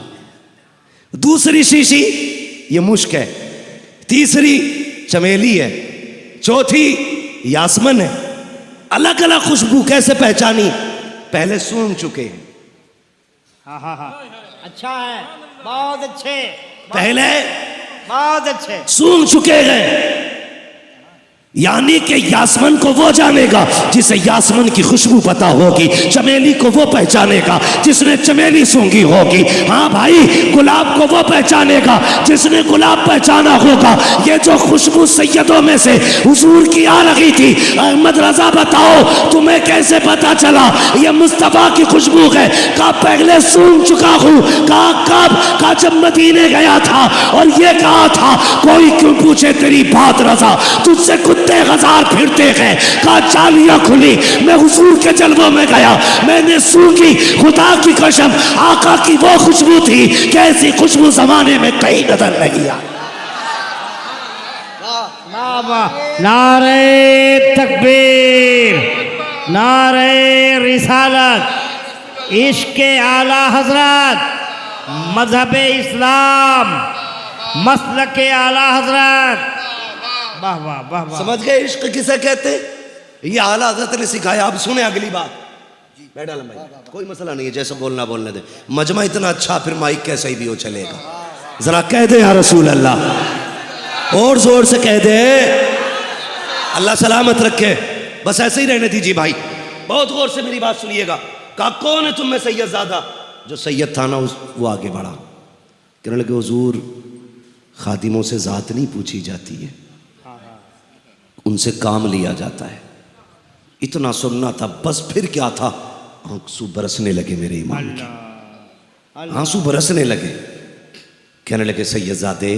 दूसरी शीशी ये मुश्क है, तीसरी चमेली है, चौथी यासमन है। अलग अलग खुशबू कैसे पहचानी? पहले सूंघ चुके हैं। हाँ हाँ हाँ, अच्छा है, बहुत अच्छे, पहले बहुत अच्छे। सूंघ चुके हैं, यानी कि यासमन को वो जानेगा जिसे यासमन की खुशबू पता होगी, चमेली को वो पहचानेगा जिसने चमेली सूंघी होगी। हाँ भाई, गुलाब को वो पहचानेगा जिसने गुलाब पहचाना होगा। ये जो खुशबू सैयदों में से हुजूर की आ रही थी, अहमद रजा बताओ तुम्हें कैसे पता चला ये मुस्तफा की खुशबू है? कहा पहले सूंघ चुका हूँ। कहा कब? कहा जब मदीने गया था और ये कहा था कोई क्यों पूछे तेरी बात रजा, तुझसे कुत्ते हजार फिरते हैं। कहा चालियां खुली, मैं हुजूर के जलवों में गया, मैंने सूंघी, खुदा की कसम आका की वो खुशबू थी कि ऐसी खुशबू जमाने में कहीं नजर नहीं आई। नारे तकबीर, नारे रिसालत, इश्क आला हजरत, मजहब इस्लाम, मसलक आला हजरत। वाह वाह वाह वाह। समझ गए इश्क किसे कहते? ये आला हज़रत ने सिखाया। अब सुने अगली बात। बैठ आलम भाई, कोई मसला नहीं है, जैसे बोलना बोलने दे। मजमा इतना अच्छा, फिर माइक कैसा ही भी हो चलेगा। जरा कह दे या रसूल अल्लाह, और जोर से कह दे, अल्लाह सलामत रखे। बस ऐसे ही रहने दीजिए भाई, बहुत गौर से मेरी बात सुनिएगा। कहा कौन है तुम में सैयद ज़्यादा? जो सैयद था ना वो आगे बढ़ा, कहने लगे हुजूर खादिमों से ज़ात नहीं पूछी जाती है, उनसे काम लिया जाता है। इतना सुनना था बस, फिर क्या था? आंसू बरसने लगे मेरे इमाम के, आंसू बरसने लगे। कहने लगे सैयदजादे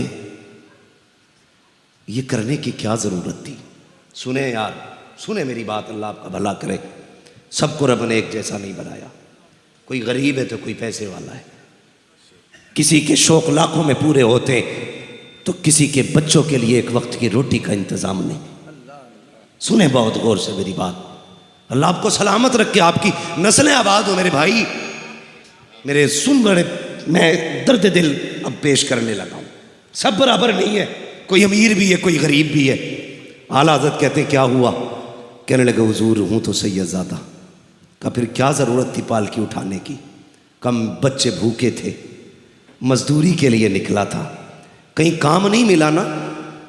ये करने की क्या जरूरत थी? सुने यार, सुने मेरी बात, अल्लाह आपका भला करे। सबको रब ने एक जैसा नहीं बनाया। कोई गरीब है तो कोई पैसे वाला है, किसी के शौक लाखों में पूरे होते तो किसी के बच्चों के लिए एक वक्त की रोटी का इंतजाम नहीं। सुने बहुत गौर से मेरी बात, अल्लाह आपको सलामत रखे, आपकी नस्लें आबाद हो मेरे भाई। मेरे सुन बड़े, मैं दर्द दिल अब पेश करने लगा हूँ। सब बराबर नहीं है, कोई अमीर भी है, कोई गरीब भी है। आला हज़रत कहते क्या हुआ? कहने लगे हुजूर हूँ तो सैयदजादा। का फिर क्या ज़रूरत थी पालकी उठाने की? कम बच्चे भूखे थे, मजदूरी के लिए निकला था, कहीं काम नहीं मिला ना,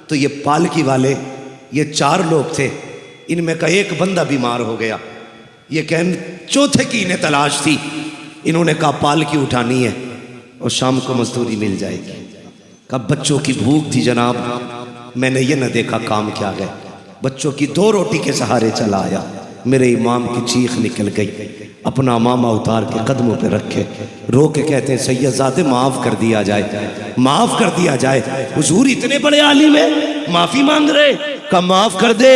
तो ये पालकी वाले, ये 4 लोग थे, इनमें का एक बंदा बीमार हो गया। ये कहन चौथे की इन्हें तलाश थी, इन्होंने कहा पालकी उठानी है और शाम को मजदूरी मिल जाएगी। कब बच्चों की भूख थी जनाब, मैंने ये न देखा काम क्या गए, बच्चों की 2 रोटी के सहारे चला आया। मेरे इमाम की चीख निकल गई, अपना मामा उतार के कदमों पे रखे, रो के कहते हैं सैयदजादे माफ़ कर दिया जाए, माफ़ कर दिया जाए। हुजूर इतने बड़े आलिम है, माफ़ी मांग रहे? का माफ कर दे,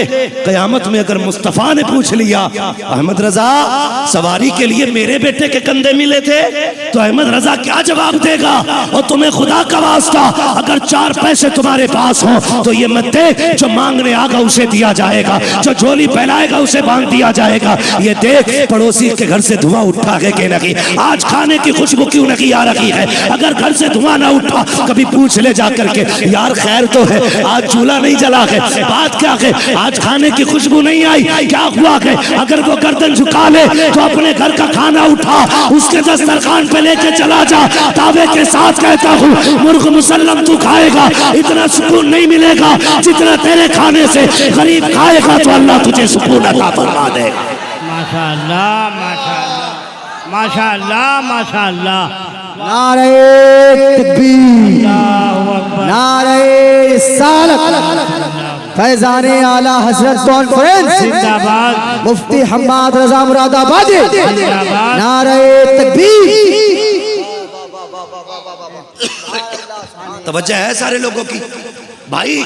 कयामत में अगर मुस्तफ़ा ने पूछ लिया अहमद रजा सवारी के लिए मेरे बेटे के कंधे मिले थे, तो अहमद रजा क्या जवाब देगा? और तुम्हें खुदा का वास्ता अगर 4 पैसे तुम्हारे पास हो तो ये मत दे, जो मांगने आगा उसे दिया जाएगा, जो झोली फैलाएगा उसे बांध दिया जाएगा। ये देख पड़ोसी के घर से धुआं उठा है कि नहीं, आज खाने की खुशबू क्यों नहीं आ रही है? अगर घर से धुआं ना उठा कभी पूछ ले जा करके, यार खैर तो है, आज चूल्हा नहीं जला है, बात क्या है, आज खाने की खुशबू नहीं आई, क्या हुआ है? अगर वो गर्दन झुका ले तो अपने घर का खाना उठा उसके दस्तरखान पे लेके चला जा, दावे के साथ कहता हूँ मुर्ग मुसल्लम तू खाएगा, इतना सुकून नहीं मिलेगा जितना तेरे खाने से गरीब खाएगा, तो अल्लाह तुझे सुकून अता फरमा देगा। माशाअल्लाह माशाअल्लाह माशाअल्लाह माशाअल्लाह। नारे तकबीर, नारे रिसालत, फैजाने आला हजरत कॉन्फ्रेंस जिंदाबाद, मुफ्ती हम्माद रजा मुरादाबादी, नारे तकबीर। तवज्जो है सारे लोगों की भाई।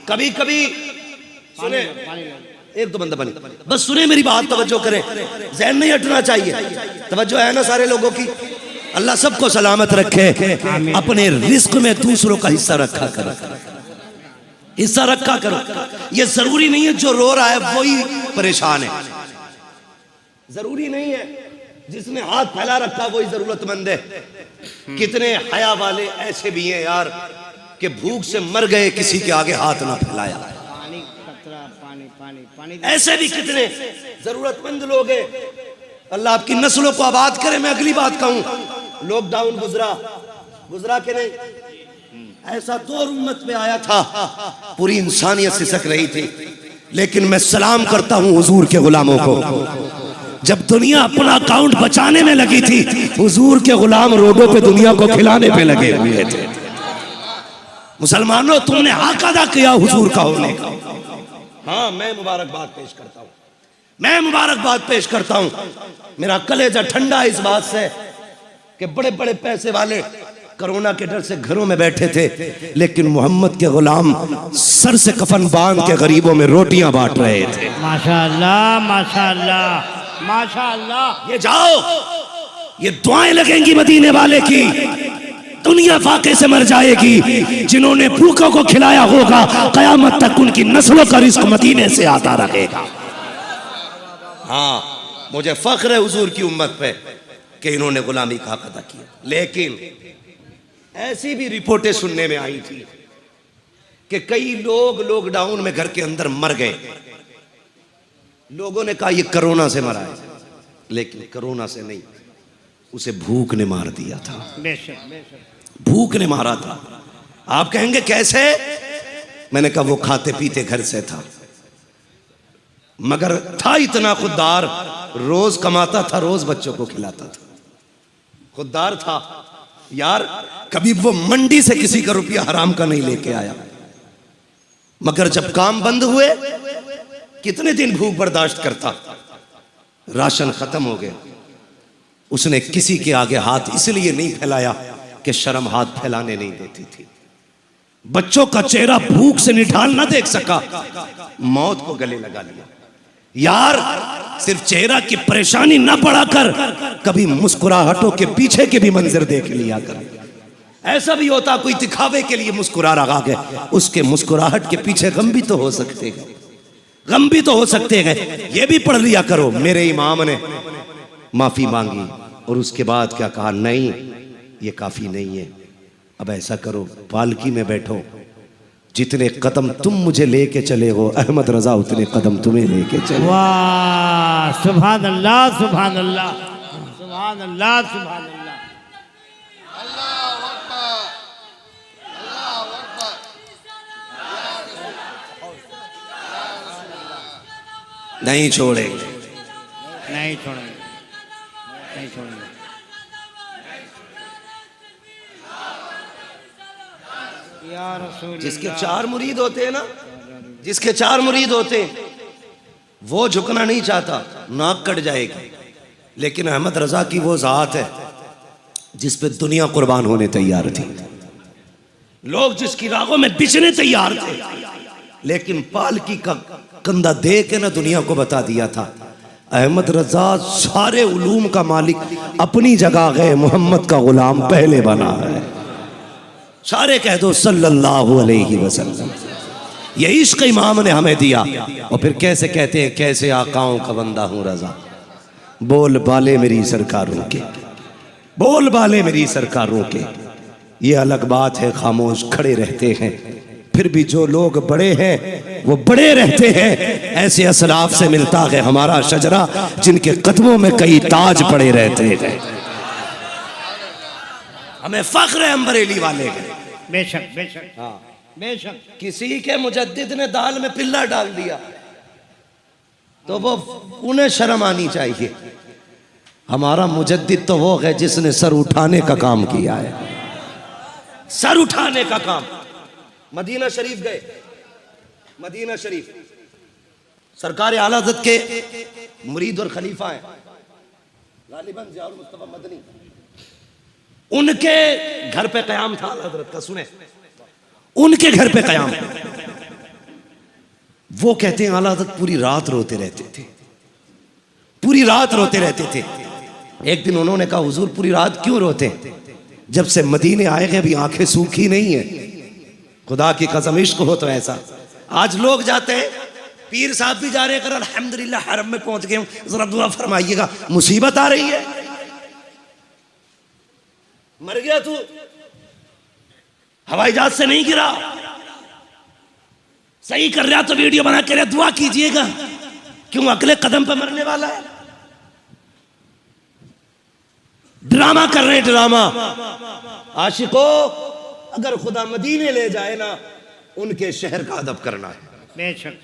कभी कभी सुने, एक दो बंदा बनी, बस सुने मेरी बात, तवज्जो करें, ज़हन नहीं हटना चाहिए, तवज्जो है ना सारे लोगों की। अल्लाह सबको सलामत रखे, अपने रिस्क में दूसरों का हिस्सा रखा करो, हिस्सा रखा करो। ये जरूरी नहीं है जो रो रहा है वही परेशान है, जरूरी नहीं है जिसने हाथ फैला रखा वही जरूरतमंद है। कितने हया वाले ऐसे भी हैं यार कि भूख से मर गए, किसी के आगे हाथ ना फैलाया। पानी कतरा, पानी पानी पानी। ऐसे भी कितने जरूरतमंद लोग हैं। अल्लाह आपकी नस्लों को आबाद करे। मैं अगली बात कहूं, लॉकडाउन गुजरा के नहीं, ऐसा दौर उम्मत में आया था, पूरी इंसानियत सिसक रही थी, लेकिन मैं सलाम करता हूं हुजूर के गुलामों को। जब दुनिया अपना अकाउंट बचाने में लगी थी, हुजूर के गुलाम रोडों पे दुनिया को खिलाने पे लगे हुए थे। मुसलमानों, तुमने हक अदा किया हुजूर का होने का। हाँ, मैं मुबारकबाद पेश करता हूं, मैं मुबारकबाद पेश करता हूं। मेरा कलेजा ठंडा है इस बात से कि बड़े बड़े पैसे वाले कोरोना के डर से घरों में बैठे थे, लेकिन मोहम्मद के गुलाम सर से कफन बांध के गरीबों में रोटियां बांट रहे थे। माशाअल्लाह, माशाअल्लाह, माशाअल्लाह। ये जाओ, ये दुआएं लगेंगी मदीने वाले की, दुनिया फाके से मर जाएगी। जिन्होंने भूखों को खिलाया होगा, कयामत तक उनकी नस्लों का रिस्क मदीने से आता रहेगा। हाँ, मुझे फख्र है हुजूर की उम्मत पे कि इन्होंने गुलामी का हक अदा किया। लेकिन ऐसी भी रिपोर्टें सुनने में आई थी कि कई लोग लॉकडाउन में घर के अंदर मर गए। लोगों ने कहा ये कोरोना से मरा है, लेकिन कोरोना से नहीं, उसे भूख ने मार दिया था। बेशक, बेशक। भूख ने मारा था। आप कहेंगे कैसे? मैंने कहा वो खाते पीते घर से था, मगर था इतना खुददार, रोज कमाता था, रोज बच्चों को खिलाता था, खुददार था यार। कभी वो मंडी से किसी का रुपया हराम का नहीं लेके आया। मगर जब काम बंद हुए, कितने दिन भूख बर्दाश्त करता, राशन खत्म हो गया, उसने किसी के आगे हाथ इसलिए नहीं फैलाया कि शर्म हाथ फैलाने नहीं देती थी। बच्चों का चेहरा भूख से निठाल ना देख सका, मौत को गले लगा लिया। यार, सिर्फ चेहरा की परेशानी ना बढ़ाकर कभी मुस्कुराहटों के पीछे के भी मंजर देख लिया कर। ऐसा भी होता कोई दिखावे के लिए मुस्कुरा रहा है, उसके मुस्कुराहट के पीछे गम भी तो हो सकते हैं, गम भी तो हो सकते हैं। ये भी पढ़ लिया करो। मेरे इमाम ने माफी मांगी और उसके बाद क्या कहा? नहीं, ये काफी नहीं है, अब ऐसा करो, पालकी में बैठो, जितने कदम तुम मुझे लेके चले हो अहमद रजा, उतने कदम तुम्हें लेके चले। वाह, सुभान अल्लाह, सुभान अल्लाह, सुभान अल्लाह, सुभान अल्लाह। नहीं छोड़ेंगे, नहीं छोड़ेंगे, नहीं छोड़ेंगे। या रसूल जिसके अल्लाह। 4 मुरीद होते हैं ना, जिसके 4 मुरीद होते हैं, वो झुकना नहीं चाहता, नाक कट जाएगी। लेकिन अहमद रजा की वो जात है जिस पे दुनिया कुर्बान होने तैयार थी, लोग जिसकी रागों में बिछने तैयार थे, लेकिन पालकी का कंधा दे के ना दुनिया को बता दिया था अहमद रजा सारे उलूम का मालिक अपनी जगह गए, मोहम्मद का गुलाम पहले बना है। सारे कह दो सल्लल्लाहु अलैहि वसल्लम। ये इश्क इमाम ने हमें दिया। और फिर कैसे कहते हैं, कैसे आकाओं का बंदा हूं रजा, बोल बाले मेरी सरकारों के, बोल बाले मेरी सरकारों के। ये अलग बात है खामोश खड़े रहते हैं, फिर भी जो लोग बड़े हैं वो बड़े रहते हैं। ऐसे असलाफ से मिलता है हमारा शजरा, जिनके कदमों में कई ताज पड़े रहते हैं। हमें फख्र है हम बरेली वाले के। बेशक, बेशक, हाँ, बेशक। किसी के मुजद्दिद ने दाल में पिल्ला डाल दिया तो वो उन्हें शर्म आनी चाहिए। हमारा मुजद्दिद तो वो है जिसने सर उठाने का काम किया है, सर उठाने का काम। मदीना शरीफ गए, मदीना शरीफ सरकार आला हज़रत के मुरीद और खलीफा हैं गालिबन ज़ियाउल मुस्तफ़ा मदनी, उनके घर पे क़याम था आला हज़रत का। सुने, उनके घर पे क़याम। वो कहते हैं आला हज़रत पूरी रात रोते रहते थे, पूरी रात रोते रहते थे। एक दिन उन्होंने कहा हुजूर पूरी रात क्यों रोते? जब से मदीने आए हैं अभी आंखें सूखी नहीं है। खुदा की कसम इश्क हो तो ऐसा। आज लोग जाते हैं, पीर साहब भी जा रहे हैं, अल्हम्दुलिल्लाह हरम में पहुंच गए, जरा दुआ फरमाइएगा, मुसीबत आ रही है, मर गया तू, हवाई जहाज से नहीं गिरा, सही कर रहा तो वीडियो बना के दुआ कीजिएगा, क्यों अगले कदम पर मरने वाला है। ड्रामा कर रहे हैं, ड्रामा। आशिकों, अगर खुदा मदीने ले जाए ना, उनके शहर का अदब करना है। बेशक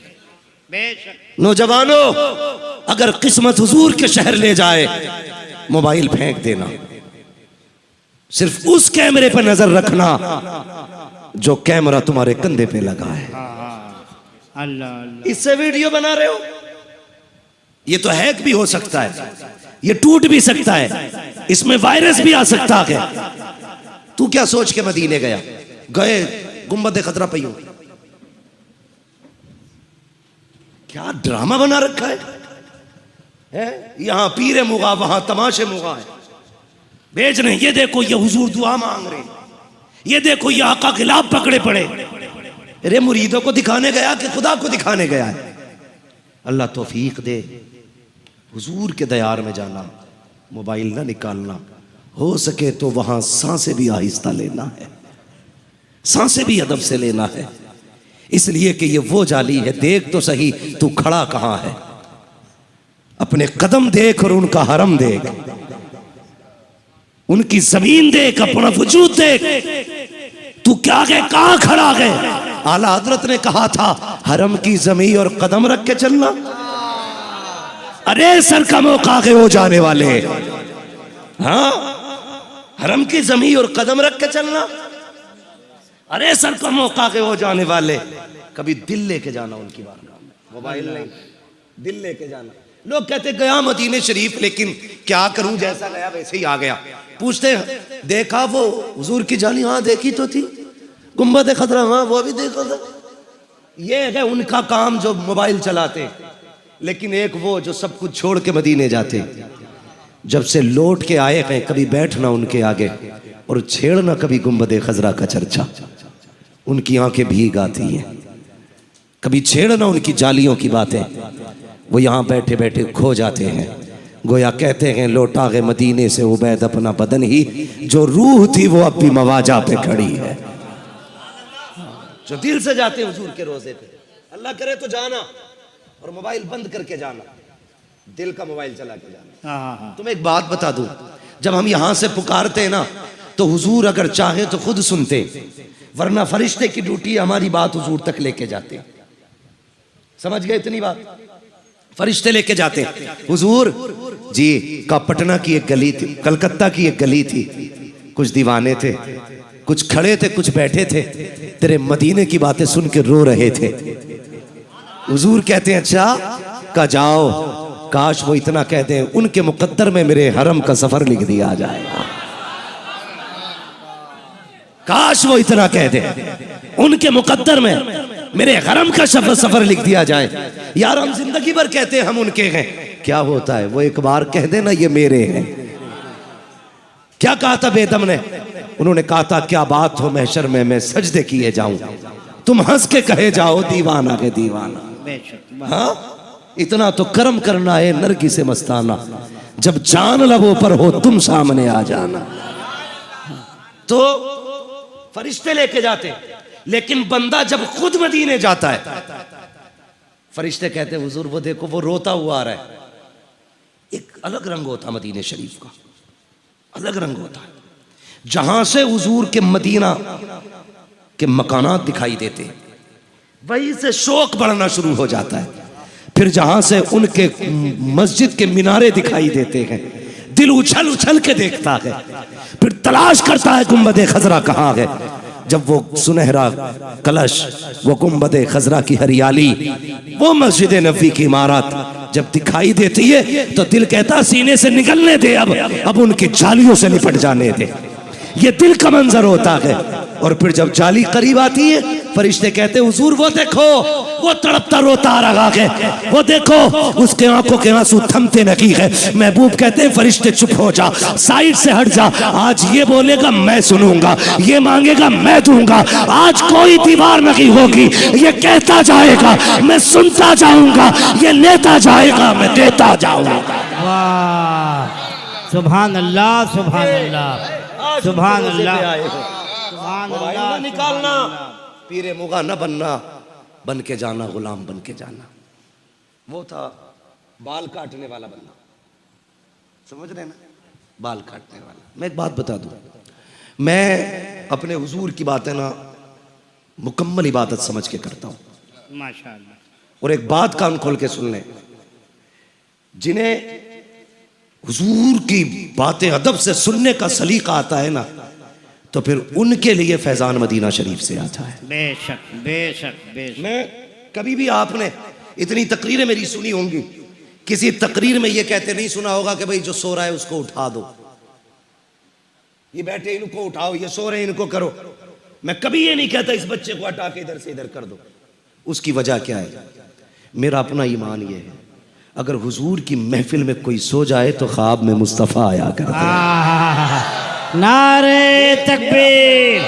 बेशक। नौजवानों, अगर किस्मत हुजूर के शहर ले जाए, मोबाइल फेंक देना, सिर्फ उस कैमरे पर नजर रखना जो कैमरा तुम्हारे कंधे पे लगा है। अल्लाह अल्लाह। इससे वीडियो बना रहे हो, ये तो हैक भी हो सकता है, ये टूट भी सकता है, इसमें वायरस भी आ सकता है। तू क्या सोच के मदीने गया? गए गुंबद खतरा पइयो, क्या ड्रामा बना रखा है? यहां पीरे मुगा, वहां तमाशे मुगा है, बेच रहे। ये देखो ये हुजूर दुआ मांग रहे, ये देखो ये आका खिलाफ पकड़े पड़े। अरे मुरीदों को दिखाने गया कि खुदा को दिखाने गया है? अल्लाह तौफीक दे, हुजूर के दयार में जाना, मोबाइल ना निकालना, हो सके तो वहां सांसें भी आहिस्ता लेना है, सांसें भी अदब से लेना है, इसलिए कि ये वो जाली है। देख तो सही तू खड़ा कहां है, अपने कदम देख और उनका हरम देख, उनकी जमीन देख, अपना वजूद देख, तू क्या गए, कहां खड़ा गए? आला हजरत ने कहा था हरम की जमीन और कदम रख के चलना। अरे सर का मौका के हो जाने वाले, हाँ, हरम की जमीन और कदम रख के चलना। अरे सर का मौका के हो जाने वाले, कभी दिल लेके जाना उनकी बारगाह में, मोबाइल नहीं, दिल लेके जाना। लोग कहते गया मदीने शरीफ, लेकिन क्या करूं, जैसा गया वैसे ही आ गया। पूछते देखा वो हुजूर की जाली? हाँ देखी तो थी। गुंबद खतरा? हाँ वो भी देखा था। ये है उनका काम जो मोबाइल चलाते, लेकिन एक वो जो सब कुछ छोड़ के मदीने जाते। जब से लौट के आए हैं, कभी बैठना उनके आगे और छेड़ना कभी गुंबद खजरा का चर्चा, उनकी आंखें भीग आती हैं। कभी छेड़ना उनकी जालियों की बातें, वो यहाँ बैठे बैठे खो जाते हैं। गोया कहते हैं लौटा गए मदीने से उबैद अपना बदन ही, जो रूह थी वो अब भी मवाजा पे खड़ी है। जो दिल से जाते हैं हुजूर के रोजे पे, अल्लाह करे तो जाना और मोबाइल बंद करके जाना, दिल का मोबाइल चला के जाना। तुम एक बात बता दूं, जब हम यहां से पुकारते हैं ना, तो हुजूर अगर चाहे तो खुद सुनते, वरना फरिश्ते की ड्यूटी हमारी बात हुजूर तक लेके जाते। समझ गए इतनी बात? फरिश्ते लेके जाते। हुजूर जी का पटना की एक गली थी, कलकत्ता की एक गली थी, कुछ दीवाने थे, कुछ खड़े थे, कुछ बैठे थे, तेरे मदीने की बातें सुन के रो रहे थे। हुजूर कहते हैं अच्छा का जाओ, काश वो इतना कह दें उनके मुकद्दर में मेरे हरम का सफर लिख दिया जाएगा। काश वो इतना कह दें उनके मुकद्दर में मेरे हरम का सफर लिख दिया जाए। यार हम जिंदगी भर कहते हैं हम उनके हैं, क्या होता है? वो एक बार कह देना ये मेरे हैं। क्या कहा था बेदम ने? उन्होंने कहा था क्या बात हो महशर में मैं सजदे किए जाऊं, तुम हंस के कहे जाओ दीवाना के दीवाना। हाँ, इतना तो कर्म करना है नरगी से मस्ताना, जब जान लबों पर हो तुम सामने आ जाना। तो फरिश्ते लेके जाते, लेकिन बंदा जब खुद मदीने जाता है, फरिश्ते कहते हैं हुजूर वो देखो वो रोता हुआ आ रहा है। एक अलग रंग होता मदीने शरीफ का, अलग रंग होता है। जहां से हुजूर के मदीना के मकानात दिखाई देते, वहीं से शौक बढ़ना शुरू हो जाता है। फिर जहां से उनके मस्जिद के मीनारे दिखाई देते हैं, दिल उछल उछल के देखता है, फिर तलाश करता है गुंबद खजरा कहाँ है। जब वो सुनहरा कलश, वो गुंबद खजरा की हरियाली, वो मस्जिद नबी की इमारत जब दिखाई देती है, तो दिल कहता सीने से निकलने दे, अब उनकी जालियों से निपट जाने दे। ये दिल का मंजर होता है। और फिर जब जाली करीब आती है, फरिश्ते कहते हैं हुजूर वो देखो, वो तड़पता रोता आ रहा है, वो देखो उसके आंखों के आंसू थमते नहीं है। महबूब कहते हैं फरिश्ते चुप हो जा, साइड से हट जा, आज ये बोलेगा मैं सुनूंगा, ये मांगेगा मैं दूंगा, आज कोई दीवार नहीं होगी, ये कहता जाएगा मैं सुनता जाऊंगा, ये लेता जाएगा मैं देता जाऊंगा। वाह सुभान अल्लाह सुभान अल्लाह सुभान अल्लाह सुभान अल्लाह। निकालना पीरे मुगा न बनना, बन के जाना गुलाम बन के जाना। वो था बाल काटने वाला बनना, समझ रहे ना, बाल काटने वाला। मैं एक बात बता दूं, मैं अपने हुजूर की बातें ना मुकम्मल इबादत समझ के करता हूं माशाअल्लाह। और एक बात कान खोल के सुन लें, जिन्हें हुजूर की बातें अदब से सुनने का सलीका आता है ना, तो फिर उनके लिए फैजान मदीना शरीफ से आता है। बेशक बेशक बेशक। मैं कभी भी, आपने इतनी तकरीरें मेरी सुनी होंगी, किसी तकरीर में ये कहते नहीं सुना होगा कि भाई जो सो रहा है उसको उठा दो, ये बैठे इनको उठाओ, ये सो रहे इनको करो। मैं कभी ये नहीं कहता इस बच्चे को हटा के इधर से इधर कर दो। उसकी वजह क्या है? मेरा अपना ईमान ये है, अगर हुजूर की महफिल में कोई सो जाए तो ख्वाब में मुस्तफ़ा आया करता है। नारे तकबीर,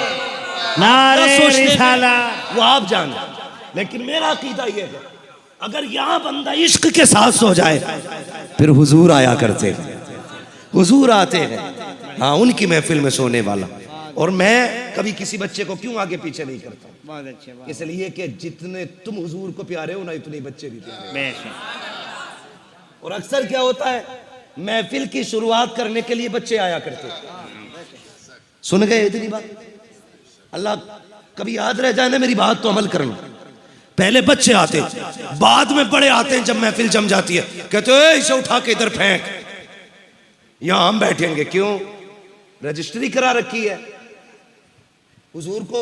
नारे रिसाला। वो आप जाने, लेकिन मेरा अकीदा ये है, अगर यहाँ बंदा इश्क के साथ सो जाए फिर हुजूर आया करते हैं, हुजूर आते हैं। हाँ, उनकी महफिल में सोने वाला। और मैं कभी किसी बच्चे को क्यों आगे पीछे नहीं करता, बहुत अच्छे बात। इसलिए कि जितने तुम हुजूर को प्यारे हो ना, इतने बच्चे भी प्यारे हो। बेशक। और अक्सर क्या होता है, महफिल की शुरुआत करने के लिए बच्चे आया करते। सुन गए इतनी बात? अल्लाह कभी याद रह जाए ना मेरी बात तो अमल करना। पहले बच्चे आते, बाद में बड़े आते हैं। जब महफिल जम जाती है कहते हैं इसे उठा के इधर फेंक, यहां हम बैठेंगे। क्यों? रजिस्ट्री करा रखी है। हुजूर को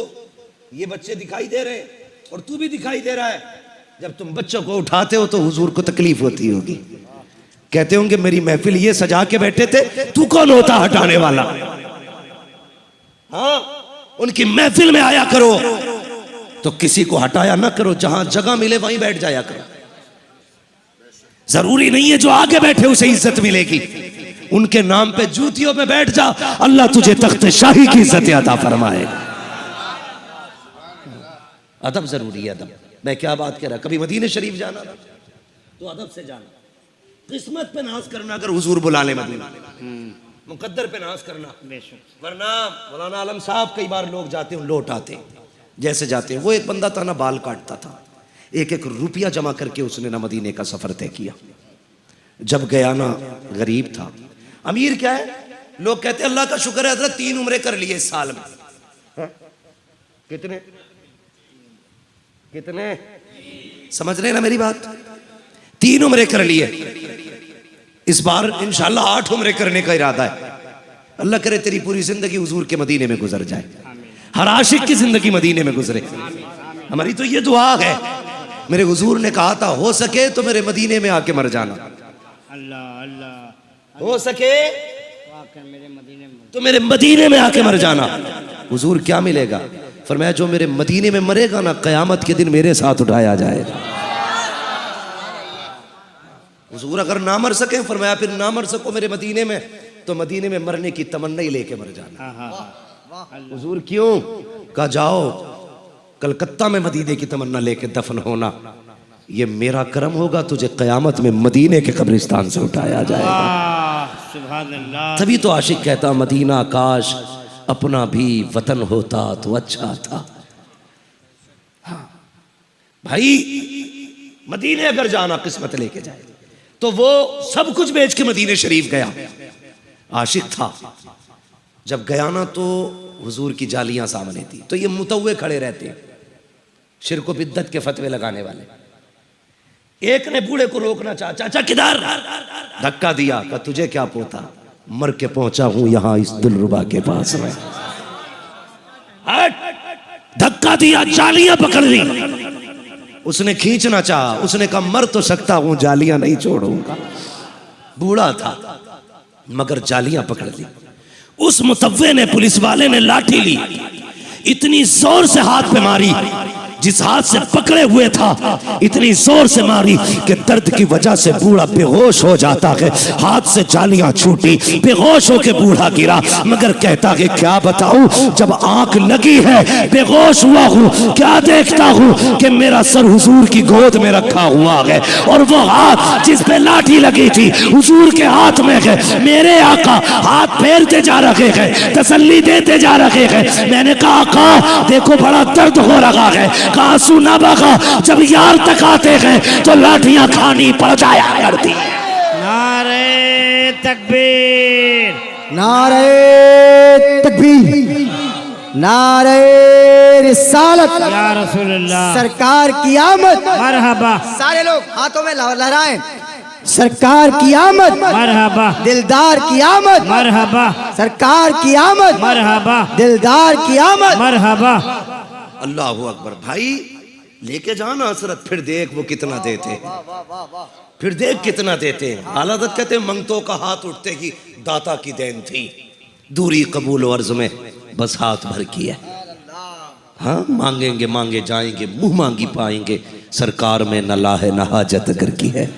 ये बच्चे दिखाई दे रहे और तू भी दिखाई दे रहा है। जब तुम बच्चों को उठाते हो तो हुजूर को तकलीफ होती होगी, कहते होंगे मेरी महफिल ये सजा के बैठे थे, तू कौन होता हटाने वाला? हाँ, उनकी महफिल में आया करो तो किसी को हटाया ना करो, जहां जगह मिले वहीं बैठ जाया करो। जरूरी नहीं है जो आगे बैठे उसे इज्जत मिलेगी, उनके नाम पे जूतियों में बैठ जा, अल्लाह तुझे तख्त शाही की इज्जत अता फरमाएगा। अदब जरूरी है, अदब। मैं क्या बात कह रहा, कभी मदीने शरीफ जाना तो अदब से जाना, किस्मत पे नाज करना, अगर हुजूर बुला ले मदीना, मुकद्दर पे नाज करना। वरना मौलाना आलम साहब कई बार लोग जाते हैं लौट आते हैं, जैसे जाते हैं। वो एक बंदा था ना, बाल काटता था, एक एक रुपया जमा करके उसने ना मदीने का सफर तय किया। जब गया ना, गरीब था, अमीर क्या है, लोग कहते हैं अल्लाह का शुक्र है हजरत 3 उम्रे कर लिए इस साल में। हाँ? कितने कितने समझ रहे ना मेरी बात? 3 उम्रे कर लिए, इस बार इंशाल्लाह 8 उम्रे करने का इरादा है। अल्लाह करे तेरी पूरी जिंदगी हुजूर के मदीने में गुजर जाए, हर आशिक की जिंदगी मदीने में गुजरे। हमारी तो ये दुआ है। मेरे हुजूर ने कहा था हो सके तो मेरे मदीने में आके मर जाना, अल्लाह अल्लाह, हो सके मेरे मदीने में तो मेरे मदीने में आके मर जाना। हुजूर क्या मिलेगा? फरमाया जो मेरे मदीने में मरेगा ना, कयामत के दिन मेरे साथ उठाया जाएगा। हुजूर अगर ना मर सके, फरमाया फिर ना मर सको मेरे मदीने में तो मदीने में मरने की तमन्ना ही लेके मर जाना। हुजूर क्यों? कहा जाओ कलकत्ता में मदीने की तमन्ना लेके दफन होना, ये मेरा करम होगा, तुझे कयामत में मदीने के कब्रिस्तान से उठाया जाएगा। सुभान अल्लाह। तभी तो आशिक कहता मदीना काश अपना भी वतन होता तो अच्छा था। हाँ भाई, मदीने अगर जाना किस्मत लेके जाए तो वो सब कुछ बेच के मदीने शरीफ गया। आशिक था, जब गया ना तो हुजूर की जालियां सामने थी, तो ये मुतव्वे खड़े रहते, शिरक व बिद्दत के फतवे लगाने वाले। एक ने बूढ़े को रोकना चाहा, चाचा किधर? धक्का दिया, कहा तुझे क्या पोता, मर के पहुंचा हूं यहां इस दिलरुबा के पास में। धक्का दिया, जालियां पकड़ ली। उसने खींचना चाहा, उसने कहा मर तो सकता हूं, जालियां नहीं छोड़ूंगा। बूढ़ा था मगर जालियां पकड़ ली। उस मुतव्वे ने, पुलिस वाले ने लाठी ली, इतनी जोर से हाथ पे मारी, जिस हाथ से पकड़े हुए था इतनी जोर से मारी कि दर्द की वजह से बूढ़ा बेहोश हो जाता है। हाथ से जालियां छूटी, बेहोश होके बूढ़ा गिरा, मगर कहता है क्या बताऊं, जब आंख लगी है बेहोश हुआ हूं, क्या देखता हूं कि मेरा सर हुजूर की गोद में रखा हुआ है और वो हाथ जिस पे लाठी लगी थी हुजूर के हाथ में है। मेरे आका हाथ फेरते जा रहे हैं, तसल्ली देते जा रहे हैं। मैंने कहा आका देखो बड़ा दर्द हो रहा है, आंसू ना बहा, जब यार तक आते हैं तो लाठियां खानी पड़ जाया करती। नारे तकबीर, नारे तकबीर, नारे रिसालत, या रसूलल्लाह, सरकार की आमद। मरहबा, सारे लोग हाथों में लहराएं। सरकार की आमद, मरहबा, दिलदार की आमद, मरहबा, सरकार की आमद, मरहबा, दिलदार की आमद, मरहबा। अल्लाह अकबर। भाई लेके जाना हसरत, फिर देख वो कितना देते, फिर देख कितना देते हैं। आलादत कहते हैं मंगतों का हाथ उठते ही दाता की देन थी, दूरी कबूल अर्ज में बस हाथ भर किया। हाँ मांगेंगे मांगे जाएंगे, मुंह मांगी पाएंगे, सरकार में न लाहे न हाजत अगर की है।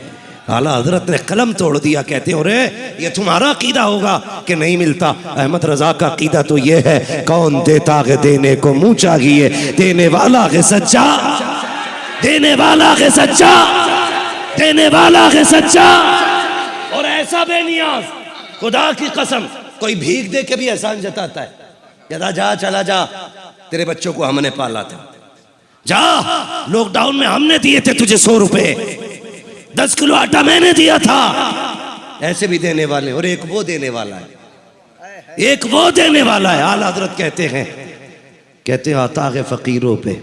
आला हजरत ने कलम तोड़ दिया, कहते हो रे ये तुम्हारा अकीदा होगा कि नहीं मिलता। अहमद रजा का अकीदा तो ये है, कौन देता है देने को मुंह चाहिए, देने वाला है सच्चा, देने वाला है सच्चा, देने वाला है सच्चा। और ऐसा बेनियाज, खुदा की कसम, कोई भीख दे के भी एहसान जताता है। कहता जा चला जा, तेरे बच्चों को हमने पाला था, जा लॉकडाउन में हमने दिए थे तुझे 100 रुपए, 10 किलो आटा मैंने दिया था। ऐसे भी देने वाले, और एक वो देने वाला है, एक वो देने वाला है। आला हजरत कहते हैं, कहते हैं आता है फकीरों पे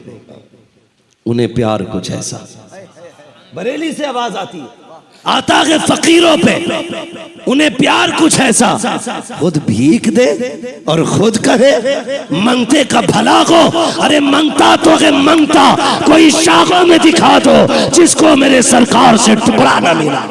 उन्हें प्यार कुछ ऐसा। बरेली से आवाज आती है, आता है फकीरों पे उन्हें प्यार कुछ ऐसा, खुद भीख दे और खुद कहे मंगते का भला हो। अरे मंगता तो है मंगता, कोई शाखों में दिखा दो जिसको मेरे सरकार से टुकड़ा ना मिला।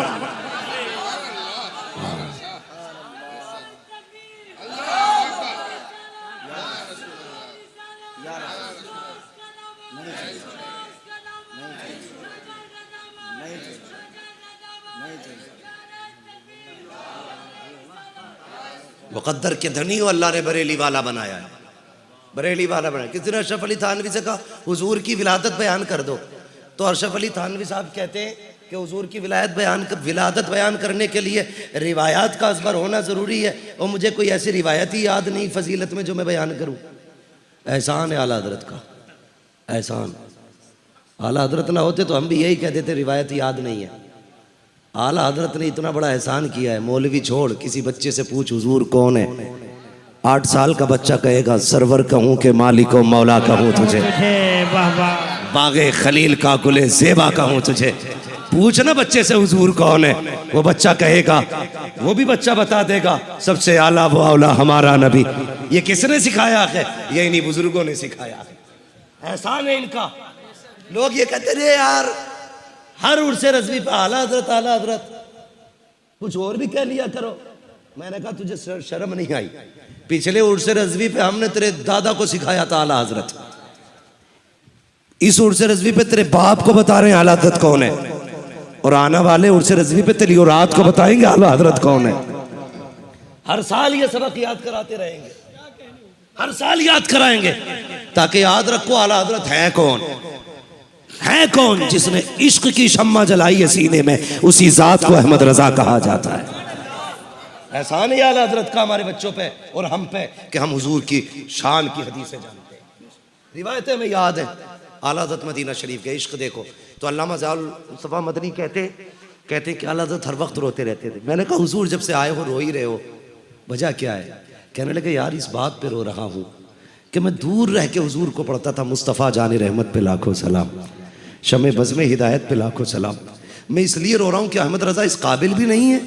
मुकद्दर के धनी हो, अल्लाह ने बरेली वाला बनाया है, बरेली वाला बनाया। किसी ने अशरफ अली थानवी से कहा हुजूर की विलादत बयान कर दो, तो अशरफ अली थानवी साहब कहते हैं कि हुजूर की विलादत बयान करने के लिए रिवायात का असबर होना ज़रूरी है, और मुझे कोई ऐसी रिवायत ही याद नहीं फजीलत में जो मैं बयान करूँ। एहसान है आला हजरत का, एहसान। आला हजरत ना होते तो हम भी यही कह देते रिवायत याद नहीं है। आला हजरत ने इतना बड़ा एहसान किया है। मौलवी छोड़, किसी बच्चे से पूछ हुजूर कौन है, 8 साल का बच्चा कहेगा सरवर कहूँ के मालिक व मौला कहूँ तुझे, बागे खलील का गुले ज़ेबा कहूँ तुझे। पूछ ना बच्चे से हुजूर कौन है, वो बच्चा कहेगा, वो भी बच्चा बता देगा सबसे आला वो औला हमारा नबी। ये किसने सिखाया है? ये इन्हीं बुजुर्गों ने सिखाया है। एहसान है इनका। लोग ये कहते रे यार हर उर्से रज़वी पे आला हजरत, कुछ और भी कह लिया करो। मैंने कहा तुझे शर्म नहीं आई? पिछले उर्से रज़वी पे हमने तेरे दादा को सिखाया था आला हजरत, इस उर्से रज़वी पे तेरे बाप को बता रहे हैं आला हजरत कौन है, और आने वाले उर्से रज़वी पे तेरी औलाद को बताएंगे आला हजरत कौन है। हर साल ये सबक याद कराते रहेंगे, हर साल याद कराएंगे, ताकि याद रखो आला हजरत है कौन, है कौन। जिसने इश्क की शम्मा जलाई है सीने में, उसी जात को अहमद रजा कहा जाता है। एहसान है आला हजरत का हमारे बच्चों पे और हम पे कि हम हुजूर की शान की हदीसें जानते हैं, रिवायतें हमें याद है। आला हजरत मदीना शरीफ के इश्क देखो तो अल्लामा ज़ियाउल मुस्तफ़ा मदनी कहते कि आला हजरत हर वक्त रोते रहते थे। मैंने कहा हुजूर जब से आए हो रो ही रहे हो, वजह क्या है? कहने लगे यार इस बात पे रो रहा हूँ कि मैं दूर रह के हुजूर को पढ़ता था मुस्तफ़ा जाने रहमत पे लाखों सलाम, शमे बज़्म हिदायत पे लाखों सलाम। मैं इसलिए रो रहा हूँ कि अहमद रजा इस काबिल भी नहीं है,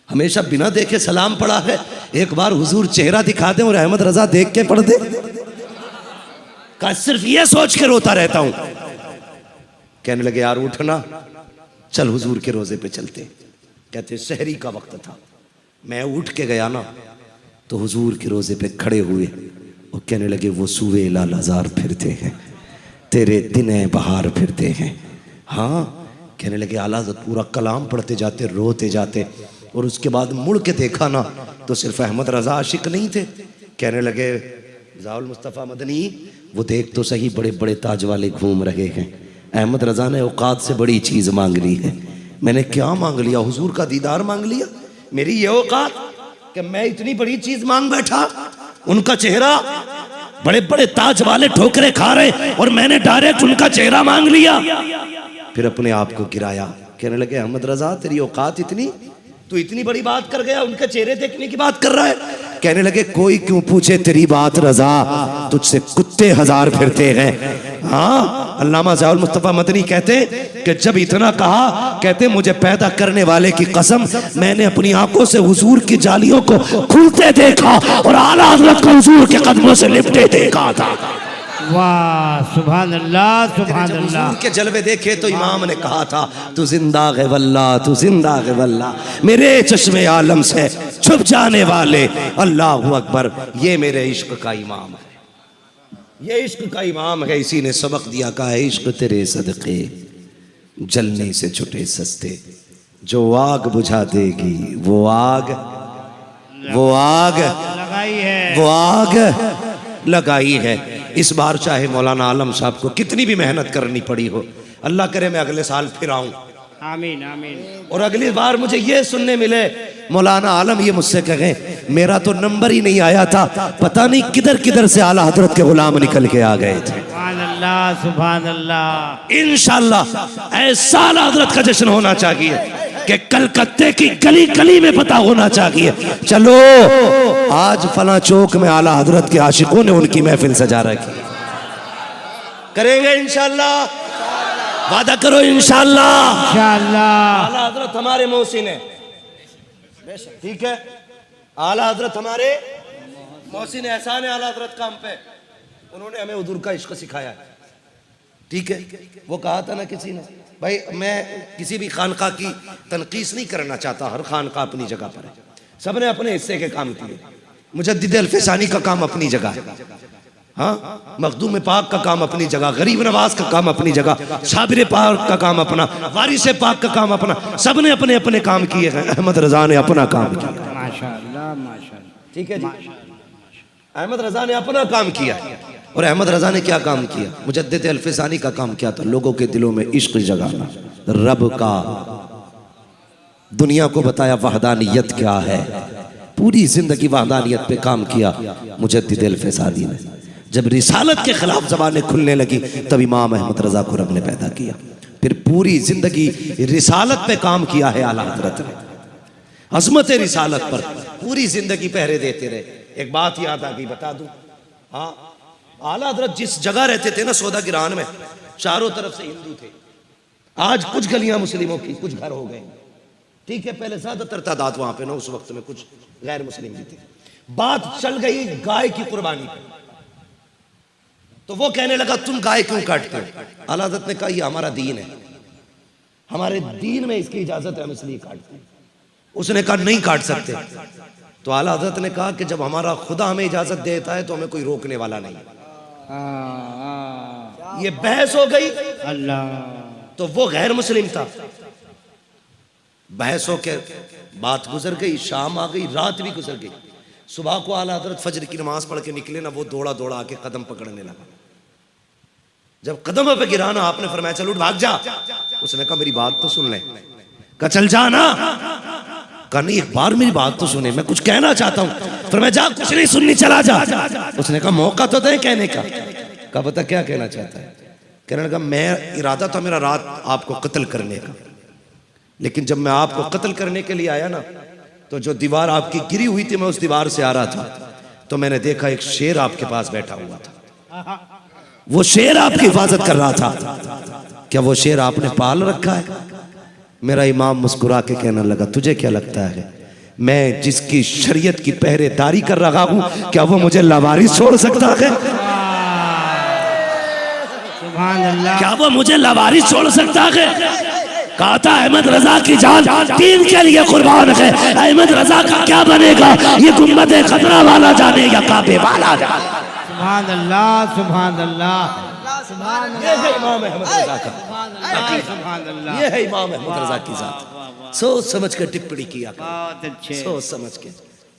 हमेशा बिना देखे सलाम पढ़ा है। एक बार हुजूर चेहरा दिखा दें और अहमद रजा देख के पढ़ दे, का सिर्फ ये सोच के रोता रहता हूँ। कहने लगे यार उठना, चल हुजूर के रोजे पे चलते। कहते शहरी का वक्त था, मैं उठ के गया ना, तो हुजूर के रोज़े पे खड़े हुए और कहने लगे वो सूवे लाल हजार फिरते हैं, तेरे दिने बहार फिरते हैं। हाँ, कहने लगे आला हज़रत पूरा कलाम पढ़ते जाते, रोते जाते, और उसके बाद मुड़ के देखा ना तो सिर्फ अहमद रज़ा आशिक नहीं थे। कहने लगे ज़ाउल मुस्तफ़ा मदनी, वो देख तो सही बड़े बड़े ताज वाले घूम रहे हैं, अहमद रज़ा ने औकात से बड़ी चीज़ मांग ली है। मैंने क्या मांग लिया? हुजूर का दीदार मांग लिया। मेरी ये औकात कि मैं इतनी बड़ी चीज़ मांग बैठा, उनका चेहरा, बड़े बड़े ताज वाले ठोकरे खा रहे और मैंने डायरेक्ट उनका चेहरा मांग लिया। फिर अपने आप को गिराया, कहने लगे अहमद रज़ा तेरी औकात इतनी, तू इतनी बड़ी बात कर गया, उनके चेहरे देखने की बात कर रहा है। कहने लगे कोई क्यों पूछे तेरी बात रज़ा, तुझसे कुत्ते हजार फिरते हैं। हाँ, अल्लामा ज़ाउल मुस्तफ़ा मदनी कहते कि जब इतना कहा, कहते मुझे पैदा करने वाले की कसम, मैंने अपनी आंखों से हुजूर की जालियों को खुलते देखा और आला हज़रत को हुजूर के कदमों से लिपटे देखा था। वाह, सुभान अल्लाह, सुभान अल्लाह। हुजूर के जलवे देखे तो इमाम ने कहा था तू जिंदा है वल्लाह, तू जिंदा है वल्लाह, मेरे चश्मे आलम से छुप जाने वाले, अल्लाह अकबर, ये मेरे इश्क का इमाम है, ये इश्क का इमाम है। इसी ने सबक दिया, कहा है इश्क तेरे सदके जलने से छुटे सस्ते, जो आग बुझा देगी वो आग लगाई है, वो आग लगाई है। इस बार चाहे मौलाना आलम साहब को कितनी भी मेहनत करनी पड़ी हो, अल्लाह करे मैं अगले साल फिर आऊं, आमीन आमीन, और अगली बार मुझे ये सुनने मिले मौलाना आलम ये मुझसे कहें मेरा तो नंबर ही नहीं आया था, पता नहीं किधर किधर से आला हजरत के गुलाम निकल के आ गए थे। सुभान अल्लाह, सुभान अल्लाह। इंशाअल्लाह ऐसा आला हजरत का जश्न होना चाहिए कि कलकत्ते की गली गली में पता होना चाहिए। चलो आज फला चौक में आला हजरत के आशिकों ने उनकी महफिल सजा रखी, करेंगे इंशाअल्लाह, वादा करो इंशाअल्लाह। इंशाअल्लाह आला हजरत हमारे मोहसिन है, ठीक है, आला हजरत हमारे मोहसिन एहसान है आला हजरत का हम पे, उन्होंने हमें हुजूर का इश्क सिखाया है, ठीक है। वो कहा था ना किसी ने, भाई मैं किसी भी खानका की तनकीस नहीं करना चाहता, हर खानका अपनी जगह पर है, सब ने अपने हिस्से के काम किए। मुजद्दिद अल्फसानी का काम अपनी जगह है, हाँ, मखदूम पाक का काम अपनी जगह, गरीब नवाज का काम अपनी जगह, शाबिर पाक का काम अपना, वारिस पाक का काम अपना, सब ने अपने अपने काम किए हैं। अहमद रजा ने अपना काम किया, माशाअल्लाह माशाअल्लाह, ठीक है जी, अहमद रजा ने अपना काम किया। और अहमद रजा ने क्या काम किया? मुजद्दिद अल्फसानी का काम क्या था? लोगों के दिलों में इश्क जगाना, रब का, दुनिया को बताया वहदानियत क्या है, पूरी जिंदगी वहदानियत पे काम किया मुजद्दिद अल्फसानी ने। जब रिसालत के खिलाफ जबानें खुलने लगी तब इमाम अहमद रजा को रब ने पैदा किया, फिर पूरी जिंदगी रिसालत पे काम किया है आला हजरत ने, अजमत रिसालत पर पूरी जिंदगी पहरे देते रहे। एक बात याद आ गई, बता दूं, हाँ, आला हजरत जिस जगह रहते थे ना सौदा गिरान में, चारों तरफ से हिंदू थे, आज कुछ गलियां मुस्लिमों की, कुछ घर हो गए, ठीक है, पहले ज्यादातर तादाद वहां पे ना, उस वक्त में कुछ गैर मुस्लिम भी थे। बात चल गई गाय की कुर्बानी पे, तो वो कहने लगा तुम गाय क्यों काटते हो? आला हजरत ने कहा ये हमारा दीन है, हमारे दीन में इसकी इजाजत है, हम इसलिए काटते हैं। उसने कहा नहीं काट सकते, तो आला हजरत ने कहा कि जब हमारा खुदा हमें इजाजत देता है तो हमें कोई रोकने वाला नहीं। ये बहस हो गई, अल्लाह, तो वो गैर मुस्लिम था, बहस हो के बात गुजर गई, शाम आ गई, रात भी गुजर गई, सुबह को आला हजरत फजर की नमाज पढ़ के निकले ना, वो दौड़ा दौड़ा आके कदम पकड़ने लगा। जब कदम पे गिरा ना, आपने फरमाया चल उठ भाग जा। उसने कहा मेरी बात तो सुन ले। कहा चल जा ना। कहा नहीं एक बार मेरी बात तो सुने, मैं कुछ कहना चाहता हूँ। फरमाया जा, कुछ नहीं सुननी, चला जा। उसने कहा मौका तो दे कहने का। कहा बता क्या कहना चाहता है? कहने लगा मैं इरादा था मेरा रात आपको कत्ल करने का, लेकिन जब मैं आपको कत्ल करने के लिए आया ना, तो जो दीवार आपकी गिरी हुई थी, मैं उस दीवार से आ रहा था, तो मैंने देखा एक शेर आपके पास बैठा हुआ था, वो शेर आपकी हिफाजत कर रहा था। क्या वो शेर आपने पाल रखा है? मेरा इमाम मुस्कुरा के कहने लगा तुझे क्या लगता है मैं जिसकी शरीयत की पहरेदारी कर रहा हूं, क्या वो मुझे लावारिस छोड़ सकता है? सुभान अल्लाह, क्या वो मुझे लावारिस छोड़ सकता है? कहा था अहमद रजा की जान दीन के लिए कुर्बान है, अहमद रजा का क्या बनेगा ये गुम्बद खतरा वाला जाने या काबे वाला जाने। सुभान अल्लाह सुभान अल्लाह ये है इमाम अहमद रजा का, सुभान अल्लाह। ये है इमाम अहमद रजा की जात। सोच समझ कर टिप्पणी किया करो, बहुत अच्छे। सोच समझ के।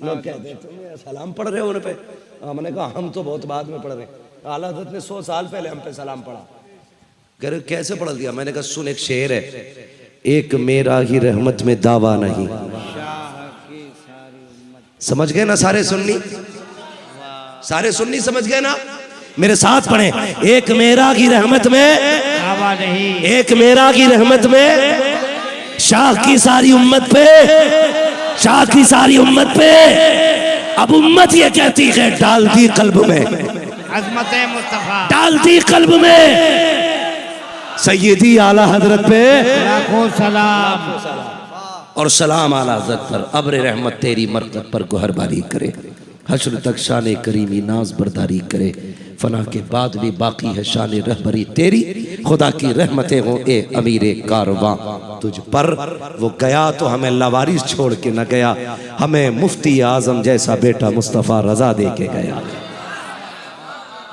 लोग कहते हैं तुम सलाम पढ़ रहे हो उन पे, हमने कहा हम तो बहुत बाद में पढ़ रहे हैं, आला हज़रत ने 100 साल पहले हम पे सलाम पढ़ा। कह रहे कैसे पढ़ दिया? मैंने कहा सुन, एक शेर है, एक मेरा ही रहमत में दावा नहीं। समझ गए ना सारे सुन्नी? सारे सुन्नी समझ गए ना? मेरे साथ पढ़े, एक मेरा की रहमत में दावा नहीं, एक मेरा की रहमत में शाह की सारी उम्मत पे, शाह की सारी उम्मत पे। अब उम्मत ये कहती है डाल दी कल्ब में, अजमत मुस्तफा डाल दी कल्ब में सैयदी आला हजरत पे लाखों सलाम। और सलाम आला हजरत पर। अब्र रहमत तेरी मरकत पर गुहरबारी करे, हश्र तक शान करीमी नाज बरदारी करे, फना के बाद भी बाकी है शान रहबरी तेरी, खुदा की रहमतें हो ए अमीरे कारवां तुझ पर। वो गया तो हमें लावारिस छोड़ के न गया, हमें मुफ्ती आजम जैसा बेटा मुस्तफ़ा रजा दे के गया।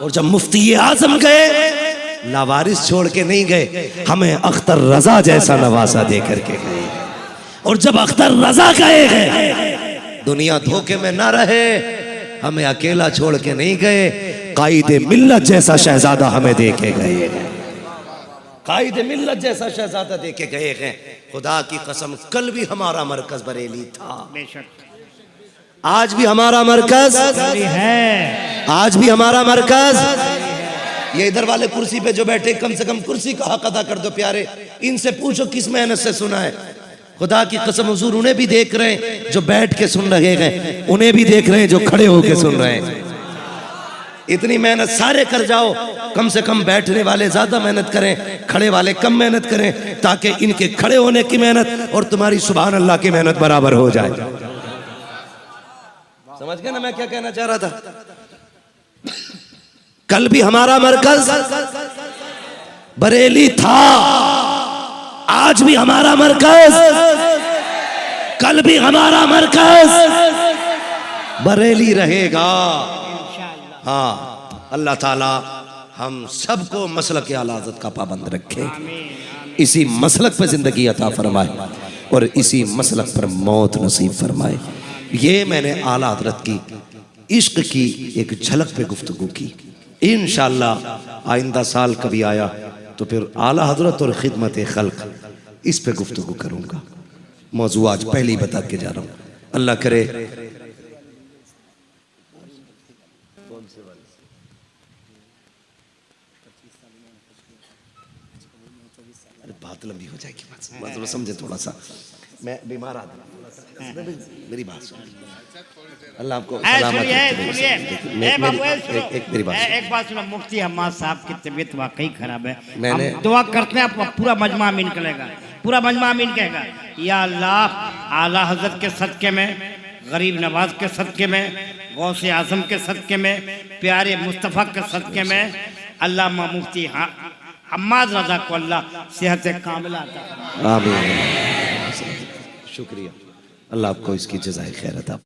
और जब मुफ्ती आजम गए लावारिस छोड़ के नहीं गए, हमें अख्तर रजा जैसा नवासा दे करके गए। और जब अख्तर रजा गए हैं दुनिया धोखे में ना रहे, हमें अकेला छोड़ के नहीं गए, कायदे मिल्लत जैसा शहजादा हमें दे के गए, कायदे मिल्लत जैसा शहजादा दे के गए हैं। खुदा की कसम कल भी हमारा मरकज बरेली था, बेशक आज भी हमारा मरकज है, आज भी हमारा मरकज। ये इधर वाले कुर्सी पे जो बैठे कम से कम कुर्सी का हक अदा कर दो प्यारे, इनसे पूछो किस मेहनत से सुना है। खुदा की कसम हुजूर उन्हें भी देख रहे हैं जो बैठ के सुन रहे हैं, उन्हें भी देख रहे हैं जो खड़े होके सुन रहे हैं। इतनी मेहनत सारे कर जाओ, कम से कम बैठने वाले ज्यादा मेहनत करें, खड़े वाले कम मेहनत करें, ताकि इनके खड़े होने की मेहनत और तुम्हारी सुभान अल्लाह की मेहनत बराबर हो जाए। समझ गए ना मैं क्या कहना चाह रहा था? कल भी हमारा मरकज बरेली था, आज भी हमारा मरकज, कल भी हमारा मरकज बरेली रहेगा। हाँ, अल्लाह ताला हम सबको मसलक आला हज़रत का पाबंद रखे, इसी मसलक पर जिंदगी अता फरमाए और इसी मसलक पर मौत नसीब फरमाए। ये मैंने आला हज़रत की इश्क की एक झलक पे गुफ्तगू की। इंशाअल्लाह आइंदा साल कभी आया तो फिर आला हज़रत और खिदमत खल्क इस पे गुफ्तगू करूंगा। मौजू आज पहले ही बता के जा रहा हूँ, अल्लाह करे बात लंबी हो जाएगी, बात समझे थोड़ा सा, मैं बीमार आदमी, मेरी बात सुन, अल्लाह आपको सलामत रखे। एक मेरी बात, एक बात सुनो, मुफ्ती हम्माद साहब की तबीयत वाकई खराब है, मैंने हम दुआ करते हैं पूरा मजमा अमीन करेगा, पूरा मजमा अमीन कहेगा। या अल्लाह आला हजरत के सदके में, गरीब नवाज के सदके में, गौसे आजम के सदके में, प्यारे मुस्तफ़ा के सदके में, अल्लाह मुफ्ती हम्माद रजा को अल्लाह सेहत कामिला अता फरमाए। आमीन। शुक्रिया, अल्लाह आपको इसकी जज़ाए खैर अता।